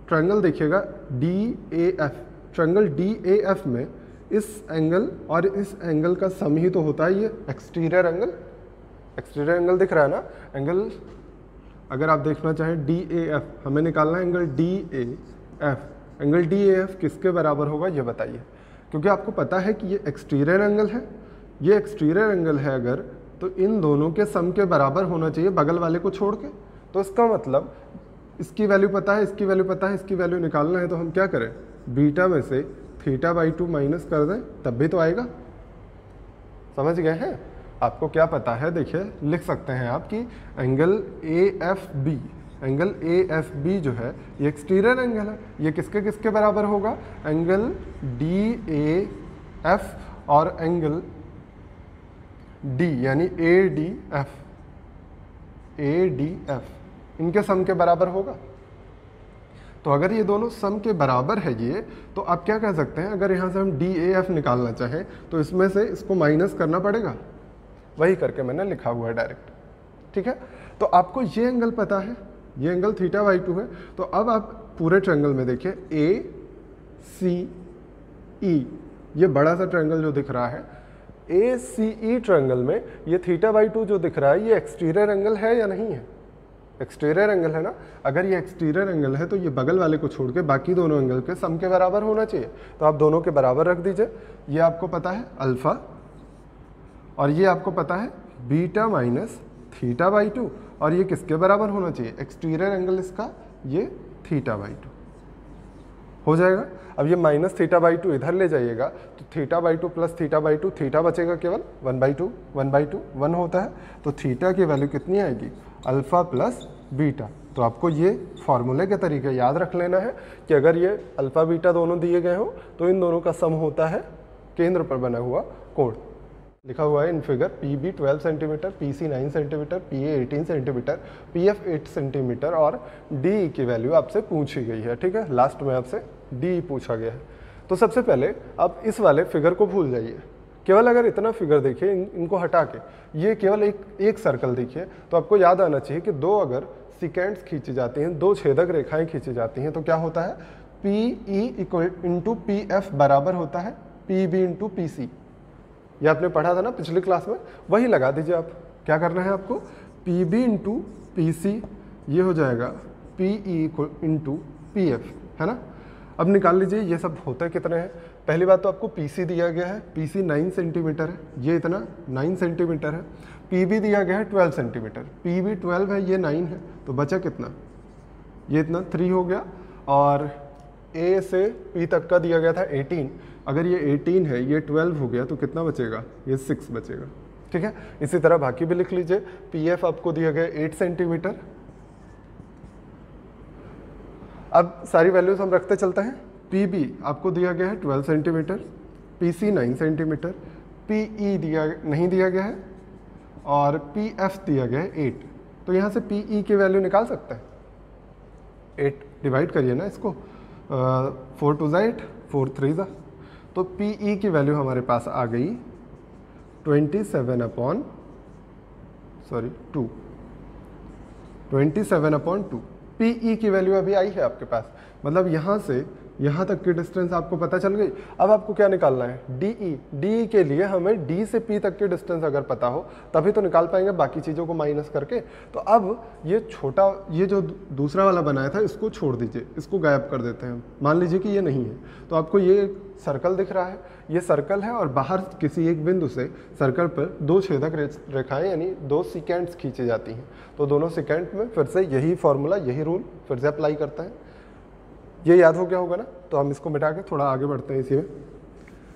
ट्रायंगल देखिएगा DAF, ट्रायंगल DAF में इस एंगल और इस एंगल का सम ही तो होता है ये एक्सटीरियर एंगल। एक्सटीरियर एंगल दिख रहा है ना, एंगल अगर आप देखना चाहें डी ए एफ, हमें निकालना है angle D A F. Angle D A F किसके बराबर होगा ये बताइए, क्योंकि आपको पता है कि ये एक्सटीरियर एंगल है, ये एक्सटीरियर एंगल है अगर, तो इन दोनों के सम के बराबर होना चाहिए बगल वाले को छोड़ के। तो इसका मतलब इसकी वैल्यू पता है, इसकी वैल्यू पता है, इसकी वैल्यू निकालना है, तो हम क्या करें, बीटा में से θ/2 माइनस कर दें, तब भी तो आएगा। समझ गए हैं? आपको क्या पता है, देखिए लिख सकते हैं आप कि angle A F B, angle A F B जो है ये एक्सटीरियर एंगल है, ये किसके किसके बराबर होगा, एंगल डी ए एफ और एंगल डी यानी A D F, A D F इनके सम के बराबर होगा। तो अगर ये दोनों सम के बराबर है ये, तो आप क्या कह सकते हैं, अगर यहाँ से हम डी ए एफ निकालना चाहें तो इसमें से इसको माइनस करना पड़ेगा, वही करके मैंने लिखा हुआ है डायरेक्ट। ठीक है, तो आपको ये एंगल पता है, ये एंगल θ/2 है। तो अब आप पूरे ट्रायंगल में देखिए ए सी ई, ये बड़ा सा ट्रायंगल जो दिख रहा है, ए सी ई ट्रायंगल में ये θ/2 जो दिख रहा है ये एक्सटीरियर एंगल है या नहीं है, एक्सटीरियर एंगल है ना। अगर ये एक्सटीरियर एंगल है तो ये बगल वाले को छोड़ के बाकी दोनों एंगल के सम के बराबर होना चाहिए। तो आप दोनों के बराबर रख दीजिए, ये आपको पता है अल्फा और ये आपको पता है बीटा माइनस θ/2, और ये किसके बराबर होना चाहिए, एक्सटीरियर एंगल इसका ये θ/2 हो जाएगा। अब ये माइनस θ/2 इधर ले जाइएगा तो θ/2 प्लस θ/2, थीटा बचेगा केवल 1/2, 1/2 1 होता है, तो थीटा की वैल्यू कितनी आएगी, अल्फा प्लस बीटा। तो आपको ये फॉर्मूले के तरीके याद रख लेना है कि अगर ये अल्फा बीटा दोनों दिए गए हो तो इन दोनों का सम होता है केंद्र पर बना हुआ कोण। लिखा हुआ है in figure P B 12 centimetre, P C 9 centimetre, P A 18 centimetre, P F 8 centimetre और डी की वैल्यू आपसे पूछी गई है। ठीक है, लास्ट में आपसे डी पूछा गया है। तो सबसे पहले आप इस वाले फिगर को भूल जाइए, केवल अगर इतना फिगर देखिए, इनको हटा के ये केवल एक सर्कल देखिए, तो आपको याद आना चाहिए कि दो अगर सिकेंड्स खींची जाती हैं, दो छेदक रेखाएं खींची जाती हैं, तो क्या होता है, P E equal into P F बराबर होता है P B into P C. ये आपने पढ़ा था ना पिछली क्लास में, वही लगा दीजिए आप। क्या करना है आपको, P B into P C, ये हो जाएगा P E into P F, है ना। अब निकाल लीजिए ये सब होते कितने हैं। पहली बात तो आपको पी सी दिया गया है, पी सी 9 सेंटीमीटर है, ये इतना 9 सेंटीमीटर है। पी बी दिया गया है 12 सेंटीमीटर, पी बी 12 है, ये 9 है, तो बचा कितना, ये इतना 3 हो गया। और ए से पी तक का दिया गया था 18, अगर ये 18 है, ये 12 हो गया, तो कितना बचेगा, ये 6 बचेगा। ठीक है, इसी तरह बाकी भी लिख लीजिए। पी एफ आपको दिया गया 8 सेंटीमीटर। अब सारी वैल्यूज हम रखते चलते हैं। पी बी आपको दिया गया है 12 centimetre, P C 9 centimetre, P E नहीं दिया गया है, और पी एफ दिया गया है 8। तो यहाँ से पी ई की वैल्यू निकाल सकते हैं, 8 डिवाइड करिए ना इसको, 4 2 8, 4 3 जा, तो पी ई की वैल्यू हमारे पास आ गई 27/2। पी ई की वैल्यू अभी आई है आपके पास, मतलब यहाँ से यहाँ तक की डिस्टेंस आपको पता चल गई। अब आपको क्या निकालना है, डी ई। डी ई के लिए हमें डी से पी तक की डिस्टेंस अगर पता हो तभी तो निकाल पाएंगे, बाकी चीज़ों को माइनस करके। तो अब ये छोटा, ये जो दूसरा वाला बनाया था इसको छोड़ दीजिए, इसको गायब कर देते हैं। मान लीजिए कि ये नहीं है, तो आपको ये सर्कल दिख रहा है, ये सर्कल है, और बाहर किसी एक बिंदु से सर्कल पर दो छेदक रेखाएं यानी दो सिकेंड्स खींची जाती हैं। तो दोनों सिकेंड में फिर से यही फॉर्मूला, यही रूल फिर से अप्लाई करते हैं। ये याद हो गया होगा ना, तो हम इसको मिटा के थोड़ा आगे बढ़ते हैं इसी में।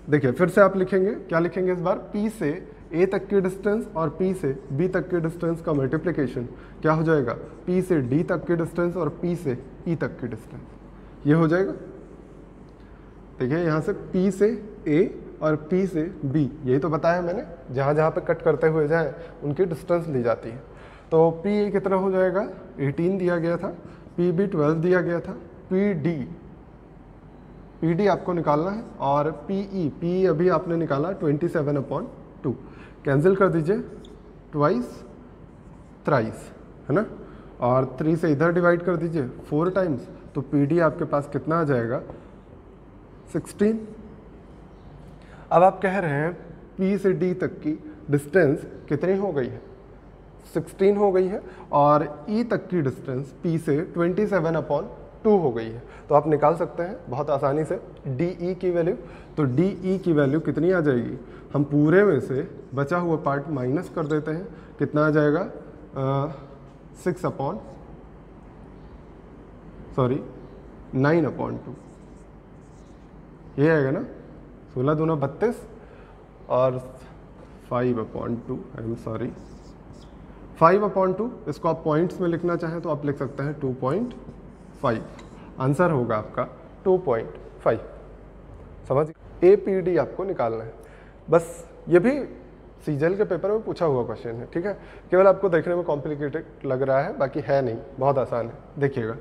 देखिए फिर से आप लिखेंगे, क्या लिखेंगे इस बार, P से A तक की डिस्टेंस और P से B तक की डिस्टेंस का मल्टीप्लिकेशन क्या हो जाएगा, P से D तक की डिस्टेंस और P से E तक की डिस्टेंस, ये हो जाएगा। देखिए यहाँ से P से A और P से B, यही तो बताया मैंने, जहाँ जहाँ पे कट करते हुए जाए उनकी डिस्टेंस ली जाती है। तो P कितना हो जाएगा, 18 दिया गया था, PB 12 दिया गया था, PD आपको निकालना है, और PE अभी आपने निकाला 27/2। कैंसिल कर दीजिए, ट्वाइस थ्राइस, है ना, और 3 से इधर डिवाइड कर दीजिए 4 टाइम्स, तो PD आपके पास कितना आ जाएगा, 16। अब आप कह रहे हैं P से D तक की डिस्टेंस कितनी हो गई है, 16 हो गई है और ई तक की डिस्टेंस पी से 27/2 हो गई है। तो आप निकाल सकते हैं बहुत आसानी से डी ई की वैल्यू। तो डी ई की वैल्यू कितनी आ जाएगी, हम पूरे में से बचा हुआ पार्ट माइनस कर देते हैं, कितना आ जाएगा 9/2, ये आएगा ना 16 दूना 32 और 5/2, आई एम सॉरी 5/2। इसको आप पॉइंट्स में लिखना चाहें तो आप लिख सकते हैं 2.5। आंसर होगा आपका 2.5। समझ, APD आपको निकालना है। बस ये भी सीजीएल के पेपर में पूछा हुआ क्वेश्चन है, ठीक है। केवल आपको देखने में कॉम्प्लिकेटेड लग रहा है, बाकी है नहीं, बहुत आसान है। देखिएगा,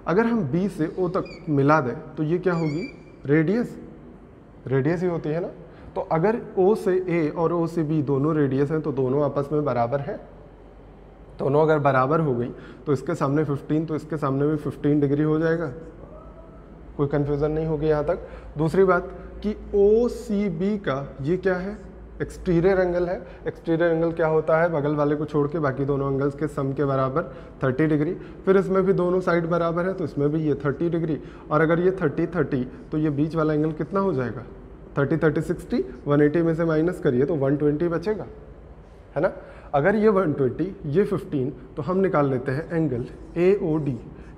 अगर हम B से O तक मिला दें तो ये क्या होगी, रेडियस ही होती है ना। तो अगर O से A और O से B दोनों रेडियस हैं तो दोनों आपस में बराबर हैं। दोनों अगर बराबर हो गई तो इसके सामने 15 तो इसके सामने भी 15 डिग्री हो जाएगा। कोई कंफ्यूजन नहीं होगी यहाँ तक। दूसरी बात कि OCB का ये क्या है, एक्सटीरियर एंगल है। एक्सटीरियर एंगल क्या होता है, बगल वाले को छोड़ के बाकी दोनों एंगल्स के सम के बराबर 30 डिग्री। फिर इसमें भी दोनों साइड बराबर है तो इसमें भी ये 30 डिग्री। और अगर ये 30 तो ये बीच वाला एंगल कितना हो जाएगा, 30 60, 180 में से माइनस करिए तो 120 बचेगा, है ना। अगर ये 120 ये 15 तो हम निकाल लेते हैं एंगल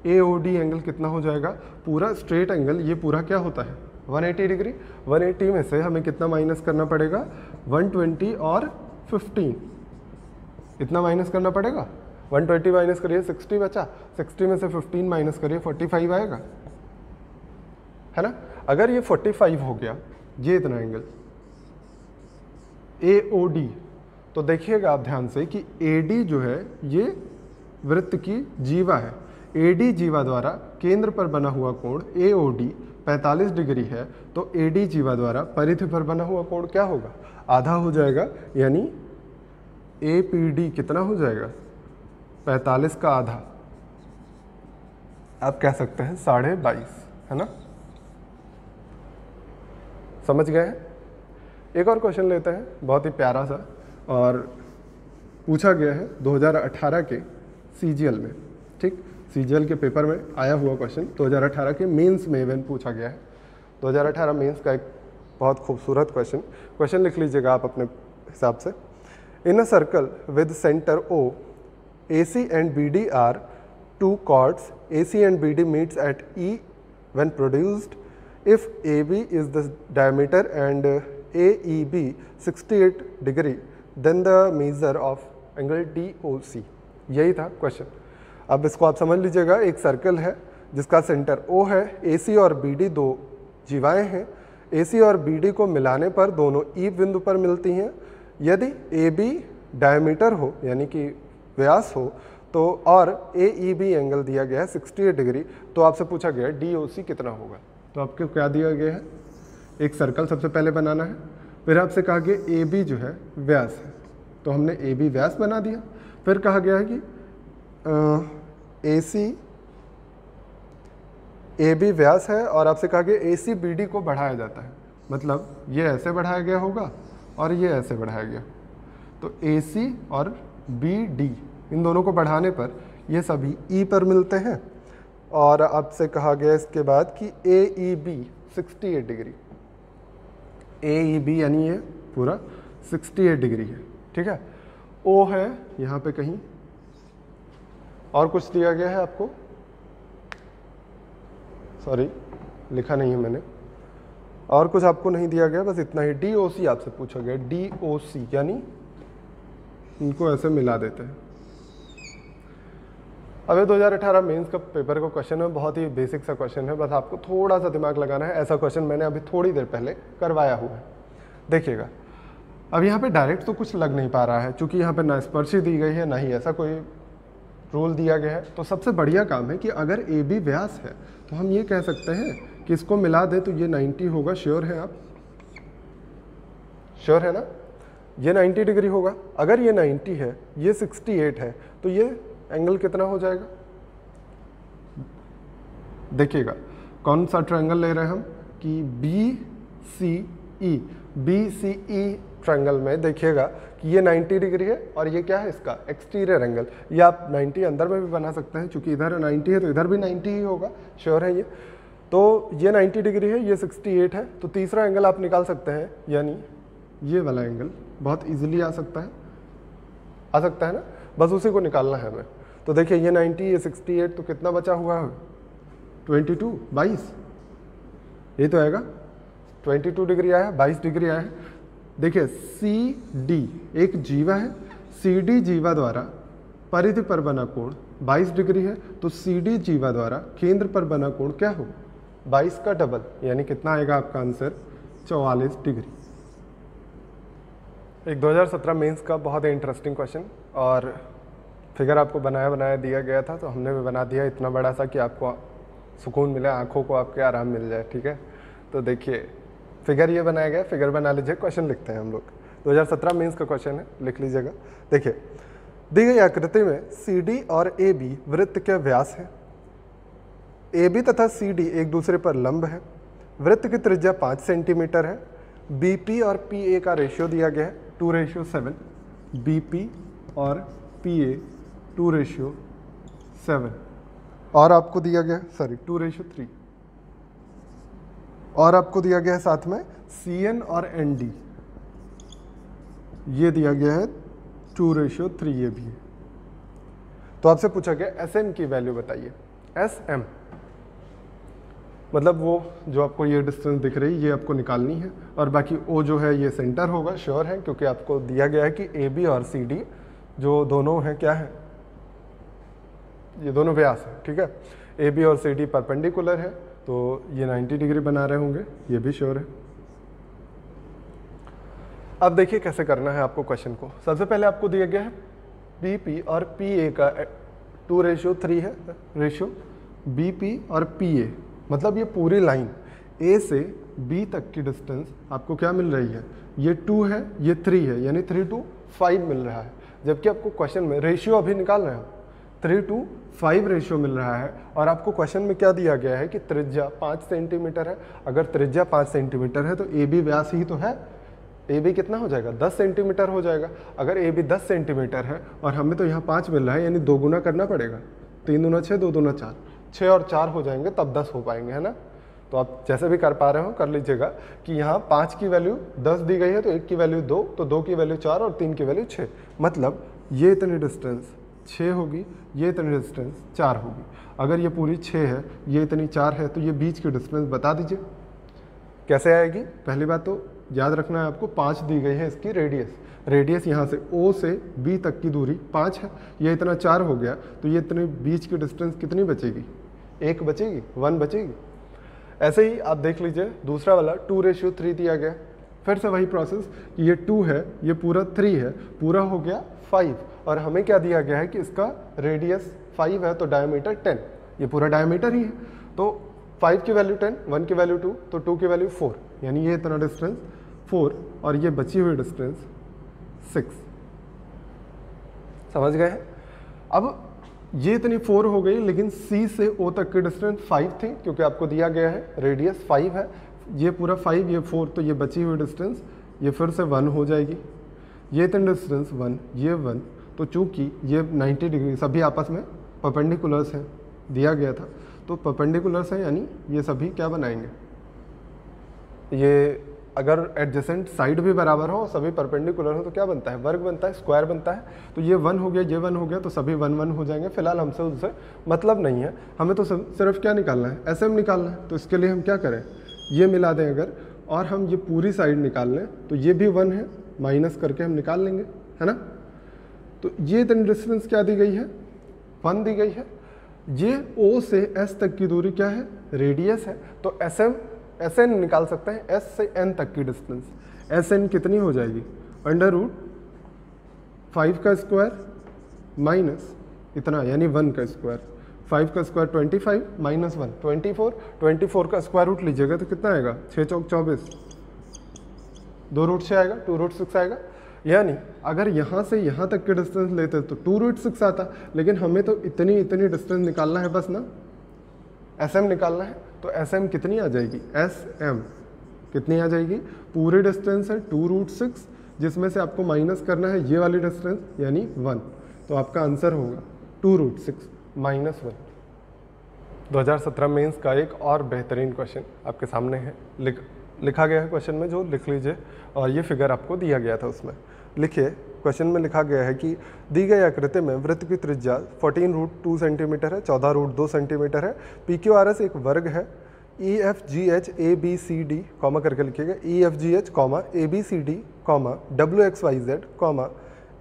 AOD एंगल कितना हो जाएगा, पूरा स्ट्रेट एंगल ये पूरा क्या होता है 180 डिग्री। 180 में से हमें कितना माइनस करना पड़ेगा, 120 और 15, इतना माइनस करना पड़ेगा। 120 माइनस करिए 60 बचा, 60 में से 15 माइनस करिए 45 आएगा, है ना। अगर ये 45 हो गया, ये इतना एंगल AOD, तो देखिएगा आप ध्यान से कि AD जो है ये वृत्त की जीवा है। AD जीवा द्वारा केंद्र पर बना हुआ कोण AOD 45 डिग्री है, तो AD जीवा द्वारा परिधि पर बना हुआ कोण क्या होगा, आधा हो जाएगा। यानी APD कितना हो जाएगा, 45 का आधा, आप कह सकते हैं 22.5, है ना। समझ गए हैं। एक और क्वेश्चन लेते हैं, बहुत ही प्यारा सा, और पूछा गया है 2018 के CGL में, ठीक। CGL के पेपर में आया हुआ क्वेश्चन 2018 के मेंस में इवन पूछा गया है। 2018 मेंस का एक बहुत खूबसूरत क्वेश्चन लिख लीजिएगा आप अपने हिसाब से। In a circle with centre O, AC and BD are two chords. AC and BD meets at E when produced. If AB is the diameter and AEB 68 degree, then the measure of angle DOC। यही था question. अब इसको आप समझ लीजिएगा, एक circle है जिसका सेंटर O है, AC और BD दो जीवाएं हैं। AC और BD को मिलाने पर दोनों E बिंदु पर मिलती हैं। यदि AB डायमीटर हो यानी कि व्यास हो तो, और AEB एंगल दिया गया है 68 डिग्री, तो आपसे पूछा गया है DOC कितना होगा। तो आपको क्या दिया गया है, एक सर्कल सबसे पहले बनाना है, फिर आपसे कहा गया AB जो है व्यास है, तो हमने AB व्यास बना दिया। फिर कहा गया है कि AB व्यास है और आपसे कहा गया AC BD को बढ़ाया जाता है, मतलब ये ऐसे बढ़ाया गया होगा और ये ऐसे बढ़ाया गया। तो AC और BD इन दोनों को बढ़ाने पर ये सभी E पर मिलते हैं। और आपसे कहा गया इसके बाद कि AEB 68 डिग्री, AEB यानी ये पूरा 68 डिग्री है, ठीक है। O है यहाँ पे कहीं, और कुछ दिया गया है आपको, सॉरी लिखा नहीं है मैंने, और कुछ आपको नहीं दिया गया, बस इतना ही। DOC आपसे पूछा गया, DOC यानी इनको ऐसे मिला देते हैं। अब 2018 मेंस का पेपर का क्वेश्चन है, बहुत ही बेसिक सा क्वेश्चन है, बस आपको थोड़ा सा दिमाग लगाना है। ऐसा क्वेश्चन मैंने अभी थोड़ी देर पहले करवाया हुआ है, देखिएगा। अब यहाँ पे डायरेक्ट तो कुछ लग नहीं पा रहा है, क्योंकि यहाँ पे ना स्पर्शी दी गई है ना ही ऐसा कोई रूल दिया गया है। तो सबसे बढ़िया काम है कि अगर AB व्यास है तो हम ये कह सकते हैं कि इसको मिला दें तो ये 90 होगा। श्योर है आप, श्योर है ना, ये 90 डिग्री होगा। अगर ये 90 है, ये 68 है, तो ये एंगल कितना हो जाएगा, देखिएगा। कौन सा ट्रायंगल ले रहे हैं हम कि BC ई, बी सी ई ट्रायंगल में देखिएगा कि ये 90 डिग्री है और ये क्या है इसका एक्सटीरियर एंगल। ये आप 90 अंदर में भी बना सकते हैं, क्योंकि इधर 90 है तो इधर भी 90 ही होगा, श्योर है ये। तो ये 90 डिग्री है, ये 68 है, तो तीसरा एंगल आप निकाल सकते हैं, यानी ये वाला एंगल बहुत इजीली आ सकता है ना, बस उसी को निकालना है हमें। तो देखिए ये 90, ये 68, तो कितना बचा हुआ है 22, ये तो आएगा 22 डिग्री आया, 22 डिग्री आया है। देखिए सी डी एक जीवा है, सी डी जीवा द्वारा परिधि पर बना कोण 22 डिग्री है, तो सी डी जीवा द्वारा केंद्र पर बना कोण क्या हो 22 का डबल, यानी कितना आएगा आपका आंसर 44 डिग्री। एक 2017 मेंस का बहुत ही इंटरेस्टिंग क्वेश्चन, और फिगर आपको बनाया दिया गया था, तो हमने भी बना दिया इतना बड़ा सा कि आपको सुकून मिले, आंखों को आपके आराम मिल जाए, ठीक है। तो देखिए फिगर ये बनाया गया, फिगर बना लीजिए, क्वेश्चन लिखते हैं हम लोग। 2017 मेंस का क्वेश्चन है, लिख लीजिएगा। देखिए दी गई आकृति में सी डी और ए बी वृत्त के व्यास है, ए बी तथा सी डी एक दूसरे पर लंब है, वृत्त की त्रिज्या 5 सेंटीमीटर है, बी पी और पी ए का रेशियो दिया गया है 2:7, बी पी और पी ए 2:7, और आपको दिया गया 2:3, और आपको दिया गया है साथ में सी एन और एन डी, ये दिया गया है 2:3, ये भी है। तो आपसे पूछा गया एस एम की वैल्यू बताइए। एस एम मतलब वो जो आपको ये डिस्टेंस दिख रही है ये आपको निकालनी है, और बाकी ओ जो है ये सेंटर होगा, श्योर है, क्योंकि आपको दिया गया है कि ए बी और सी डी जो दोनों हैं क्या है, ये दोनों व्यास है, ठीक है। ए बी और सी डी परपेंडिकुलर है, तो ये 90 डिग्री बना रहे होंगे, ये भी श्योर है। अब देखिए कैसे करना है आपको क्वेश्चन को। सबसे पहले आपको दिया गया है बी पी और पी ए का 2:3 है रेशियो, बी पी और पी ए, मतलब ये पूरी लाइन ए से बी तक की डिस्टेंस आपको क्या मिल रही है, ये 2 है, ये 3 है, यानी 3:5 मिल रहा है। जबकि आपको क्वेश्चन में रेशियो अभी निकाल रहे हैं, 3:5 रेशियो मिल रहा है, और आपको क्वेश्चन में क्या दिया गया है कि त्रिज्या 5 सेंटीमीटर है। अगर त्रिज्या 5 सेंटीमीटर है तो ए बी व्यास ही तो है, ए बी कितना हो जाएगा 10 सेंटीमीटर हो जाएगा। अगर ए बी 10 सेंटीमीटर है और हमें तो यहाँ 5 मिल रहा है, यानी 2 गुना करना पड़ेगा, 3 दूना 6, 2 दूना 4, 6 और 4 हो जाएंगे, तब 10 हो पाएंगे, है ना। तो आप जैसे भी कर पा रहे हो कर लीजिएगा कि यहाँ 5 की वैल्यू 10 दी गई है, तो 1 की वैल्यू 2, तो 2 की वैल्यू 4 और 3 की वैल्यू 6, मतलब ये इतनी डिस्टेंस 6 होगी, ये इतनी डिस्टेंस 4 होगी। अगर ये पूरी 6 है, ये इतनी 4 है, तो ये बीच की डिस्टेंस बता दीजिए कैसे आएगी। पहली बात तो याद रखना है आपको, 5 दी गई है इसकी रेडियस यहाँ से O से B तक की दूरी 5 है, ये इतना 4 हो गया, तो ये इतने बीच की डिस्टेंस कितनी बचेगी, 1 बचेगी, 1 बचेगी। ऐसे ही आप देख लीजिए दूसरा वाला 2:3 दिया गया, फिर से वही प्रोसेस, ये 2 है, ये पूरा 3 है, पूरा हो गया 5, और हमें क्या दिया गया है कि इसका रेडियस 5 है, तो डायमीटर 10, ये पूरा डायमीटर ही है। तो 5 की वैल्यू 10, 1 की वैल्यू 2, तो 2 की वैल्यू 4, यानी ये इतना डिस्टेंस 4, और ये बची हुई डिस्टेंस 6। समझ गए हैं। अब ये इतनी 4 हो गई, लेकिन C से O तक की डिस्टेंस 5 थी, क्योंकि आपको दिया गया है रेडियस 5 है, ये पूरा 5, ये 4, तो ये बची हुई डिस्टेंस ये फिर से 1 हो जाएगी, ये इतनी डिस्टेंस 1, ये 1, तो चूंकि ये 90 डिग्री सभी आपस में परपेंडिकुलर्स हैं, दिया गया था, तो परपेंडिकुलर्स हैं, यानी ये सभी क्या बनाएंगे, ये अगर एडजेसेंट साइड भी बराबर हो, सभी परपेंडिकुलर हो, तो क्या बनता है, वर्ग बनता है, स्क्वायर बनता है। तो ये 1 हो गया, ये 1 हो गया, तो सभी 1 1 हो जाएंगे। फिलहाल हमसे उससे मतलब नहीं है, हमें तो सिर्फ क्या निकालना है, एस एम निकालना है। तो इसके लिए हम क्या करें, ये मिला दें अगर, और हम ये पूरी साइड निकाल लें, तो ये भी 1 है, माइनस करके हम निकाल लेंगे, है ना। तो ये इतनी डिस्टेंस क्या दी गई है, 1 दी गई है। ये O से S तक की दूरी क्या है, रेडियस है, तो एस एन निकाल सकते हैं, S से N तक की डिस्टेंस। एस एन कितनी हो जाएगी, √5 का स्क्वायर माइनस इतना, यानी 1 का स्क्वायर, 5 का स्क्वायर 25 माइनस 1 24, 24 का स्क्वायर रूट लीजिएगा तो कितना आएगा, 6 चौक 24, 2 रूट 6 आएगा, 2 रूट 6 आएगा। यानी अगर यहाँ से यहाँ तक के डिस्टेंस लेते तो 2 रूट 6 आता, लेकिन हमें तो इतनी डिस्टेंस निकालना है बस ना, एस एम निकालना है। तो एस एम कितनी आ जाएगी, एस एम कितनी आ जाएगी? पूरी डिस्टेंस है 2√6, जिसमें से आपको माइनस करना है ये वाली डिस्टेंस यानी 1, तो आपका आंसर होगा 2√6 -1। 2017 मेंस का एक और बेहतरीन क्वेश्चन आपके सामने है, लिखा गया है क्वेश्चन में, जो लिख लीजिए, और ये फिगर आपको दिया गया था उसमें। लिखिए, क्वेश्चन में लिखा गया है कि दी गई आकृति में वृत्त की त्रिज्या 14√2 सेंटीमीटर है, 14√2 सेंटीमीटर है, PQRS एक वर्ग है, EFGH ABCD कॉमा करके लिखिएगा, EFGH comma ABCD comma WXYZ comma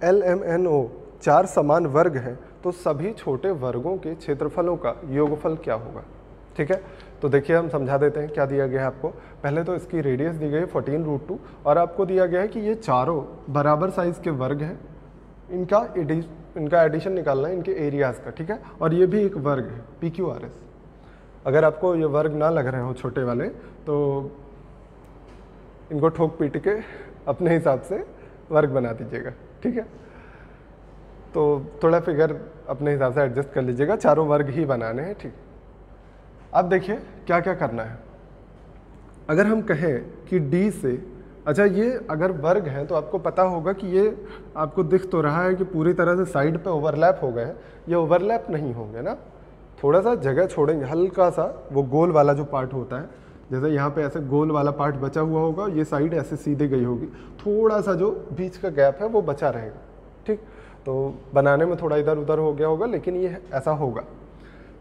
LMNO 4 समान वर्ग हैं, तो सभी छोटे वर्गों के क्षेत्रफलों का योगफल क्या होगा? ठीक है, तो देखिए हम समझा देते हैं क्या दिया गया है आपको। पहले तो इसकी रेडियस दी गई है 14√2 और आपको दिया गया है कि ये चारों बराबर साइज के वर्ग हैं, इनका एडिशन निकालना है इनके एरियाज़ का। ठीक है, और ये भी एक वर्ग है PQRS। अगर आपको ये वर्ग ना लग रहे हो छोटे वाले, तो इनको ठोक पीट के अपने हिसाब से वर्ग बना दीजिएगा। ठीक है, तो थोड़ा फिगर अपने हिसाब से एडजस्ट कर लीजिएगा, चारों वर्ग ही बनाने हैं। ठीक, अब देखिए क्या क्या करना है। अगर हम कहें कि D से, अच्छा ये अगर वर्ग है तो आपको पता होगा कि ये आपको दिख तो रहा है कि पूरी तरह से साइड पे ओवरलैप हो गए हैं, ये ओवरलैप नहीं होंगे ना, थोड़ा सा जगह छोड़ेंगे, हल्का सा वो गोल वाला जो पार्ट होता है, जैसे यहाँ पे ऐसे गोल वाला पार्ट बचा हुआ होगा, ये साइड ऐसे सीधे गई होगी, थोड़ा सा जो बीच का गैप है वो बचा रहेगा। ठीक, तो बनाने में थोड़ा इधर उधर हो गया होगा, लेकिन ये ऐसा होगा।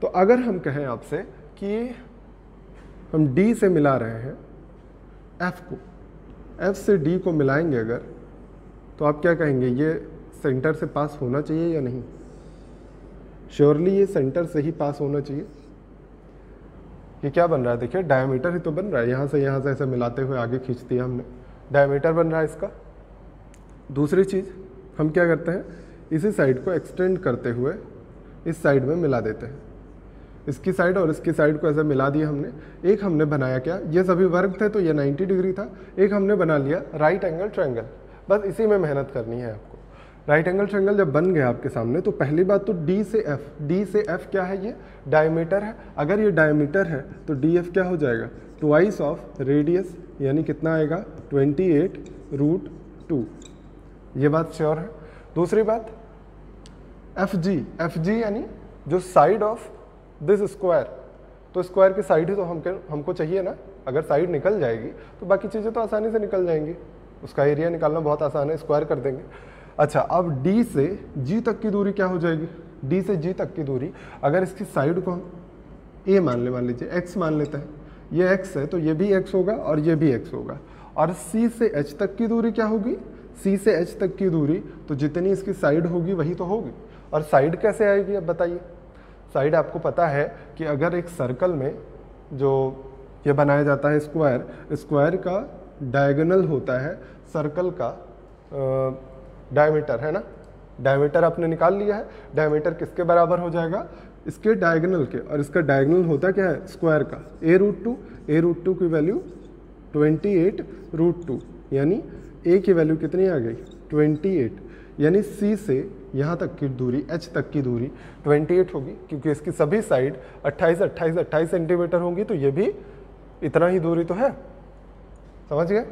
तो अगर हम कहें आपसे कि हम D से मिला रहे हैं F को, F से D को मिलाएंगे अगर, तो आप क्या कहेंगे, ये सेंटर से पास होना चाहिए या नहीं? श्योरली ये सेंटर से ही पास होना चाहिए। ये क्या बन रहा है, देखिए डायमीटर ही तो बन रहा है, यहाँ से ऐसे मिलाते हुए आगे खींच दिया हमने, डायमीटर बन रहा है इसका। दूसरी चीज़ हम क्या करते हैं, इसी साइड को एक्सटेंड करते हुए इस साइड में मिला देते हैं, इसकी साइड और इसकी साइड को ऐसे मिला दिया हमने। एक हमने बनाया क्या, ये सभी वर्ग थे तो ये 90 डिग्री था, एक हमने बना लिया राइट एंगल ट्रायंगल। बस इसी में मेहनत करनी है आपको। राइट एंगल ट्रायंगल जब बन गया आपके सामने, तो पहली बात तो D से F क्या है, ये डायमीटर है। अगर ये डायमीटर है तो DF क्या हो जाएगा, ट्वाइस ऑफ रेडियस, यानी कितना आएगा 28√2। ये बात श्योर है। दूसरी बात FG यानी जो साइड ऑफ दिस स्क्वायर, तो स्क्वायर की साइड ही तो हमको चाहिए ना। अगर साइड निकल जाएगी तो बाकी चीज़ें तो आसानी से निकल जाएंगी, उसका एरिया निकालना बहुत आसान है, स्क्वायर कर देंगे। अच्छा, अब D से G तक की दूरी क्या हो जाएगी, D से G तक की दूरी, अगर इसकी साइड को हम A मान लीजिए, X मान लेते हैं, ये X है तो ये भी X होगा और ये भी X होगा। और C से H तक की दूरी क्या होगी, C से H तक की दूरी, तो जितनी इसकी साइड होगी वही तो होगी। और साइड कैसे आएगी अब बताइए। साइड आपको पता है कि अगर एक सर्कल में जो ये बनाया जाता है स्क्वायर का डायगोनल होता है सर्कल का डायमीटर, है ना। डायमीटर आपने निकाल लिया है, डायमीटर किसके बराबर हो जाएगा, इसके डायगोनल के, और इसका डायगोनल होता क्या है स्क्वायर का a√2 की वैल्यू 28√2, यानी a की वैल्यू कितनी आ गई 28, यानी C से यहाँ तक की दूरी H तक की दूरी 28 होगी, क्योंकि इसकी सभी साइड 28 सेंटीमीटर होंगी, तो ये भी इतना ही दूरी तो है, समझ गए।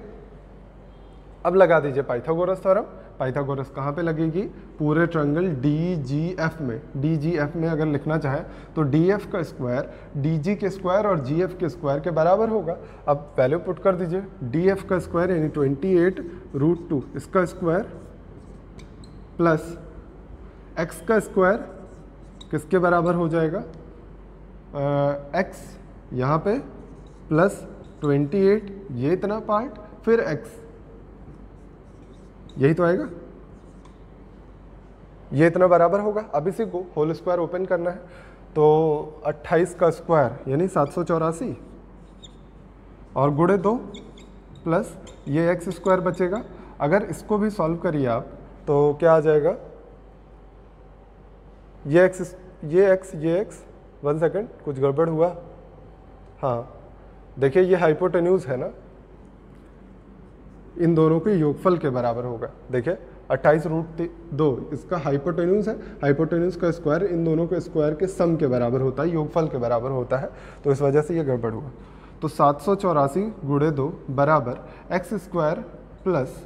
अब लगा दीजिए पाइथागोरस थ्योरम। पाइथागोरस कहाँ पे लगेगी, पूरे ट्रायंगल DGF में। DGF में अगर लिखना चाहे तो DF का स्क्वायर DG के स्क्वायर और GF के स्क्वायर के बराबर होगा। अब वैल्यू पुट कर दीजिए, DF का स्क्वायर यानी 28√2 इसका स्क्वायर प्लस x का स्क्वायर किसके बराबर हो जाएगा, x यहाँ पे प्लस 28 ये इतना पार्ट, फिर x, यही तो आएगा, ये इतना बराबर होगा। अब इसी को होल स्क्वायर ओपन करना है, तो 28 का स्क्वायर यानी 784 और गुणे 2 प्लस ये एक्स स्क्वायर बचेगा। अगर इसको भी सॉल्व करिए आप तो क्या आ जाएगा, ये एक्स 1 सेकेंड, कुछ गड़बड़ हुआ, हाँ देखिए ये हाइपोटेन्यूज है ना, इन दोनों के योगफल के बराबर होगा। देखिए 28√2 इसका हाइपोटेन्यूज है, हाइपोटेन्यूज का स्क्वायर इन दोनों के स्क्वायर के सम के बराबर होता है, योगफल के बराबर होता है, तो इस वजह से ये गड़बड़ हुआ। तो 784 गुणे 2 बराबर एक्स स्क्वायर प्लस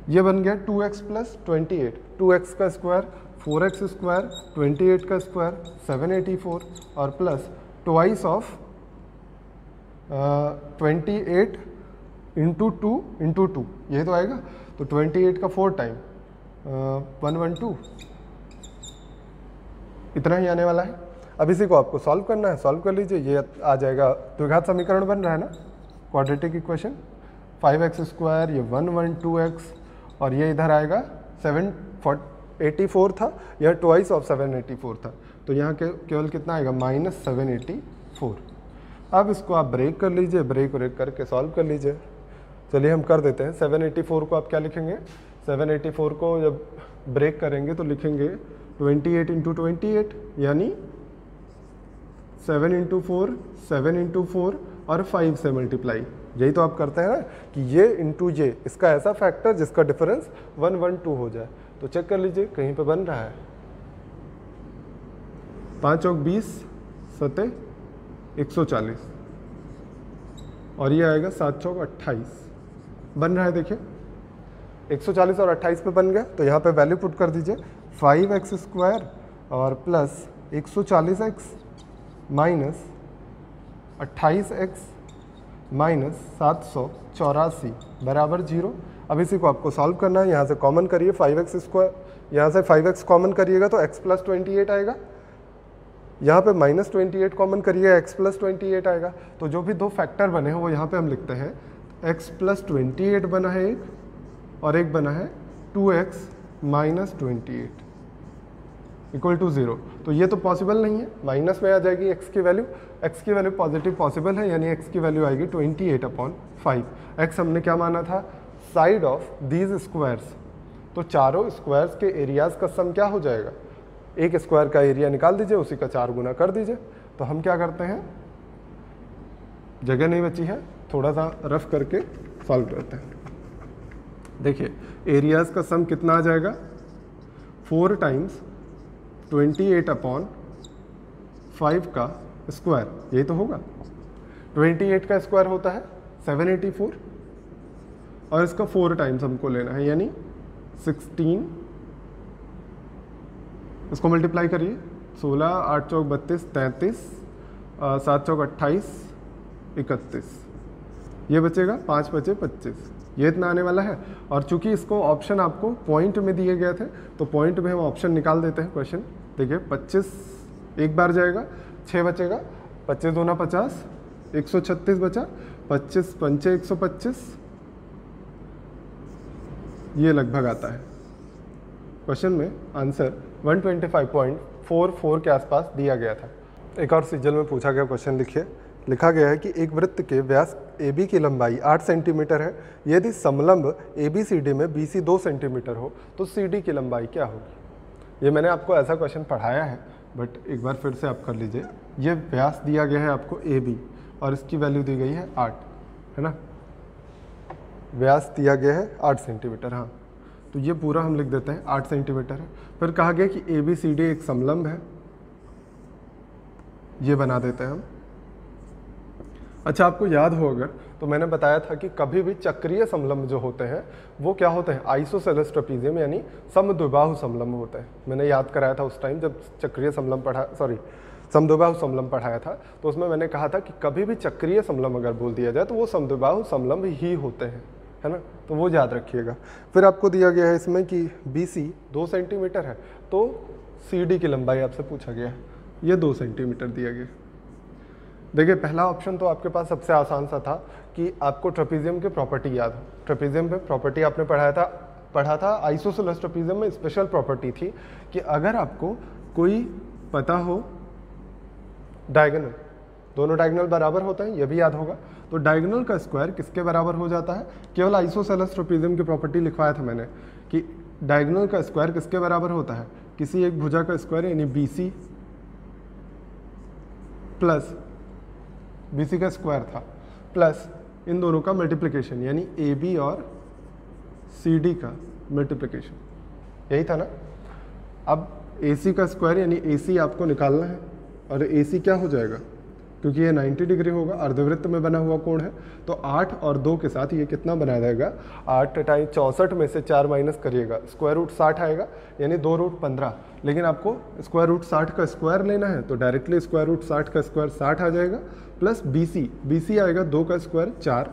ये बन गया 2x प्लस 28, 2x का स्क्वायर 4x स्क्वायर, 28 का स्क्वायर 784 और plus twice of 28 into 2 into 2, यही तो आएगा। तो 28 का 4 टाइम 112, इतना ही आने वाला है। अब इसी को आपको सॉल्व करना है, सॉल्व कर लीजिए, ये आ जाएगा द्विघात समीकरण बन रहा है ना, क्वाड्रेटिक इक्वेशन। 5x स्क्वायर, ये 112x और ये इधर आएगा 784 था, यह ट्वाइस ऑफ 784 था, तो यहाँ के केवल कितना आएगा -784। अब इसको आप ब्रेक कर लीजिए, ब्रेक करके सॉल्व कर लीजिए। चलिए हम कर देते हैं। 784 को आप क्या लिखेंगे, 784 को जब ब्रेक करेंगे तो लिखेंगे 28 इंटू 28 यानी 7 इंटू 4, 7 इंटू 4 और 5 से मल्टीप्लाई। यही तो आप करते हैं ना कि ये इंटू ये, इसका ऐसा फैक्टर जिसका डिफरेंस 112 हो जाए। तो चेक कर लीजिए कहीं पे बन रहा है। 5 और 20 सते 140 और ये आएगा 7 चौक 28 बन रहा है। देखिए 140 और 28 पे बन गया, तो यहाँ पे वैल्यू पुट कर दीजिए 5x स्क्वायर और plus 140x minus 28x minus 784 बराबर 0। अब इसी को आपको सॉल्व करना है। यहाँ से कॉमन करिए 5x स्क्वायर, यहाँ से 5x कॉमन करिएगा तो x प्लस 28 आएगा, यहाँ पे -28 कॉमन करिए x प्लस 28 आएगा। तो जो भी दो फैक्टर बने हैं वो यहाँ पे हम लिखते हैं, x प्लस 28 बना है एक और एक बना है 2x माइनस 28 इक्वल टू 0। तो ये तो पॉसिबल नहीं है, माइनस में आ जाएगी x की वैल्यू पॉजिटिव पॉसिबल है, यानी x की वैल्यू आएगी 28/5। x हमने क्या माना था, साइड ऑफ दीज स्क्वायर्स। तो चारों स्क्वायर्स के एरियाज का सम क्या हो जाएगा, एक स्क्वायर का एरिया निकाल दीजिए, उसी का 4 गुना कर दीजिए। तो हम क्या करते हैं, जगह नहीं बची है, थोड़ा सा रफ करके सॉल्व करते हैं। देखिए एरियाज का सम कितना आ जाएगा, 4 टाइम्स 28/5 का स्क्वायर, यही तो होगा। 28 का स्क्वायर होता है 784 और इसका 4 टाइम्स हमको लेना है, यानी 16। इसको मल्टीप्लाई करिए, 16, 8 चौक 32, 33, 7 चौक 28, 31, ये बचेगा 5 बचे 25, ये इतना आने वाला है। और चूंकि इसको ऑप्शन आपको पॉइंट में दिए गए थे, तो पॉइंट में हम ऑप्शन निकाल देते हैं। क्वेश्चन देखिए 25 एक बार जाएगा, 6 बचेगा, 25 दूना 50, 136 बचा, 25 पंचे 125, ये लगभग आता है। क्वेश्चन में आंसर 125.44 के आसपास दिया गया था। एक और सीजल में पूछा गया क्वेश्चन लिखिए, लिखा गया है कि एक वृत्त के व्यास AB की लंबाई 8 सेंटीमीटर है, यदि समलंब ABCD में BC 2 सेंटीमीटर हो तो CD की लंबाई क्या होगी। ये मैंने आपको ऐसा क्वेश्चन पढ़ाया है, बट एक बार फिर से आप कर लीजिए। ये व्यास दिया गया है आपको AB और इसकी वैल्यू दी गई है 8, है ना। व्यास दिया गया है 8 सेंटीमीटर, हाँ, तो ये पूरा हम लिख देते हैं 8 सेंटीमीटर है। फिर कहा गया कि ABCD एक समलंब है, ये बना देते हैं हम। अच्छा, आपको याद हो अगर, तो मैंने बताया था कि कभी भी चक्रीय समलंब जो होते हैं वो क्या होते हैं, आइसोसेलेस ट्रेपीजियम यानी समद्विबाहु समलंब होते हैं। मैंने याद कराया था उस टाइम जब चक्रीय समलंब समद्विबाहु समलंब पढ़ाया था, तो उसमें मैंने कहा था कि कभी भी चक्रीय समलंब अगर बोल दिया जाए तो वो समद्विबाहु समलंब ही होते हैं, है ना, तो वो याद रखिएगा। फिर आपको दिया गया है इसमें कि BC 2 सेंटीमीटर है, तो CD की लंबाई आपसे पूछा गया है, ये 2 सेंटीमीटर दिया गया। देखिए पहला ऑप्शन तो आपके पास सबसे आसान सा था कि आपको ट्रेपीजियम की प्रॉपर्टी याद हो। ट्रेपीजियम पे प्रॉपर्टी आपने पढ़ा था आइसोसेलेस ट्रेपीजियम में स्पेशल प्रॉपर्टी थी कि अगर आपको कोई पता हो डायगोनल, दोनों डायगोनल बराबर होते हैं, ये भी याद होगा, तो डायगोनल का स्क्वायर किसके बराबर हो जाता है। केवल आइसोसेलेस ट्रेपीजियम की प्रॉपर्टी लिखवाया था मैंने कि डायगोनल का स्क्वायर किसके बराबर होता है, किसी एक भुजा का स्क्वायर यानी BC प्लस BC का स्क्वायर था प्लस इन दोनों का मल्टीप्लिकेशन यानी AB और CD का मल्टीप्लिकेशन, यही था ना। अब AC का स्क्वायर यानी AC आपको निकालना है और AC क्या हो जाएगा क्योंकि ये 90 डिग्री होगा, अर्धवृत्त में बना हुआ कोण है। तो 8 और 2 के साथ ये कितना बना जाएगा, 8 टाइम 64 में से 4 माइनस करिएगा, स्क्वायर रूट 60 आएगा, यानी 2 रूट 15। लेकिन आपको स्क्वायर रूट 60 का स्क्वायर लेना है तो डायरेक्टली स्क्वायर रूट 60 का स्क्वायर 60 आ जाएगा, प्लस BC आएगा 2 का square 4,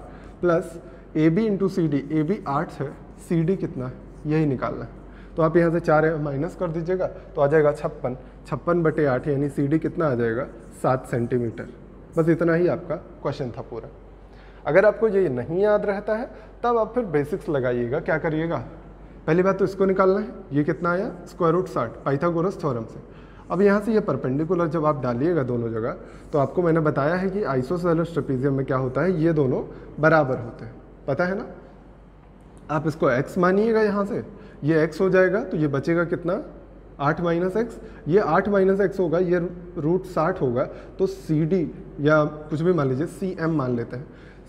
plus AB into CD, AB 8 है, CD कितना है यही निकालना है। तो आप यहाँ से 4 माइनस कर दीजिएगा तो आ जाएगा 56/8, यानी CD कितना आ जाएगा 7 सेंटीमीटर। बस इतना ही आपका क्वेश्चन था पूरा। अगर आपको ये नहीं याद रहता है तब आप फिर बेसिक्स लगाइएगा। क्या करिएगा, पहली बात तो इसको निकालना है, ये कितना आया स्क्वायर रूट 60 पाइथागोरस थ्योरम से। अब यहाँ से ये परपेंडिकुलर जब आप डालिएगा दोनों जगह, तो आपको मैंने बताया है कि आइसोसेलेस ट्रेपेजियम में क्या होता है, ये दोनों बराबर होते हैं, पता है ना। आप इसको x मानिएगा, यहाँ से ये x हो जाएगा तो ये बचेगा कितना 8 माइनस एक्स, ये 8 माइनस एक्स होगा, ये रूट 60 होगा, तो CD या कुछ भी मान लीजिए CM मान लेते हैं।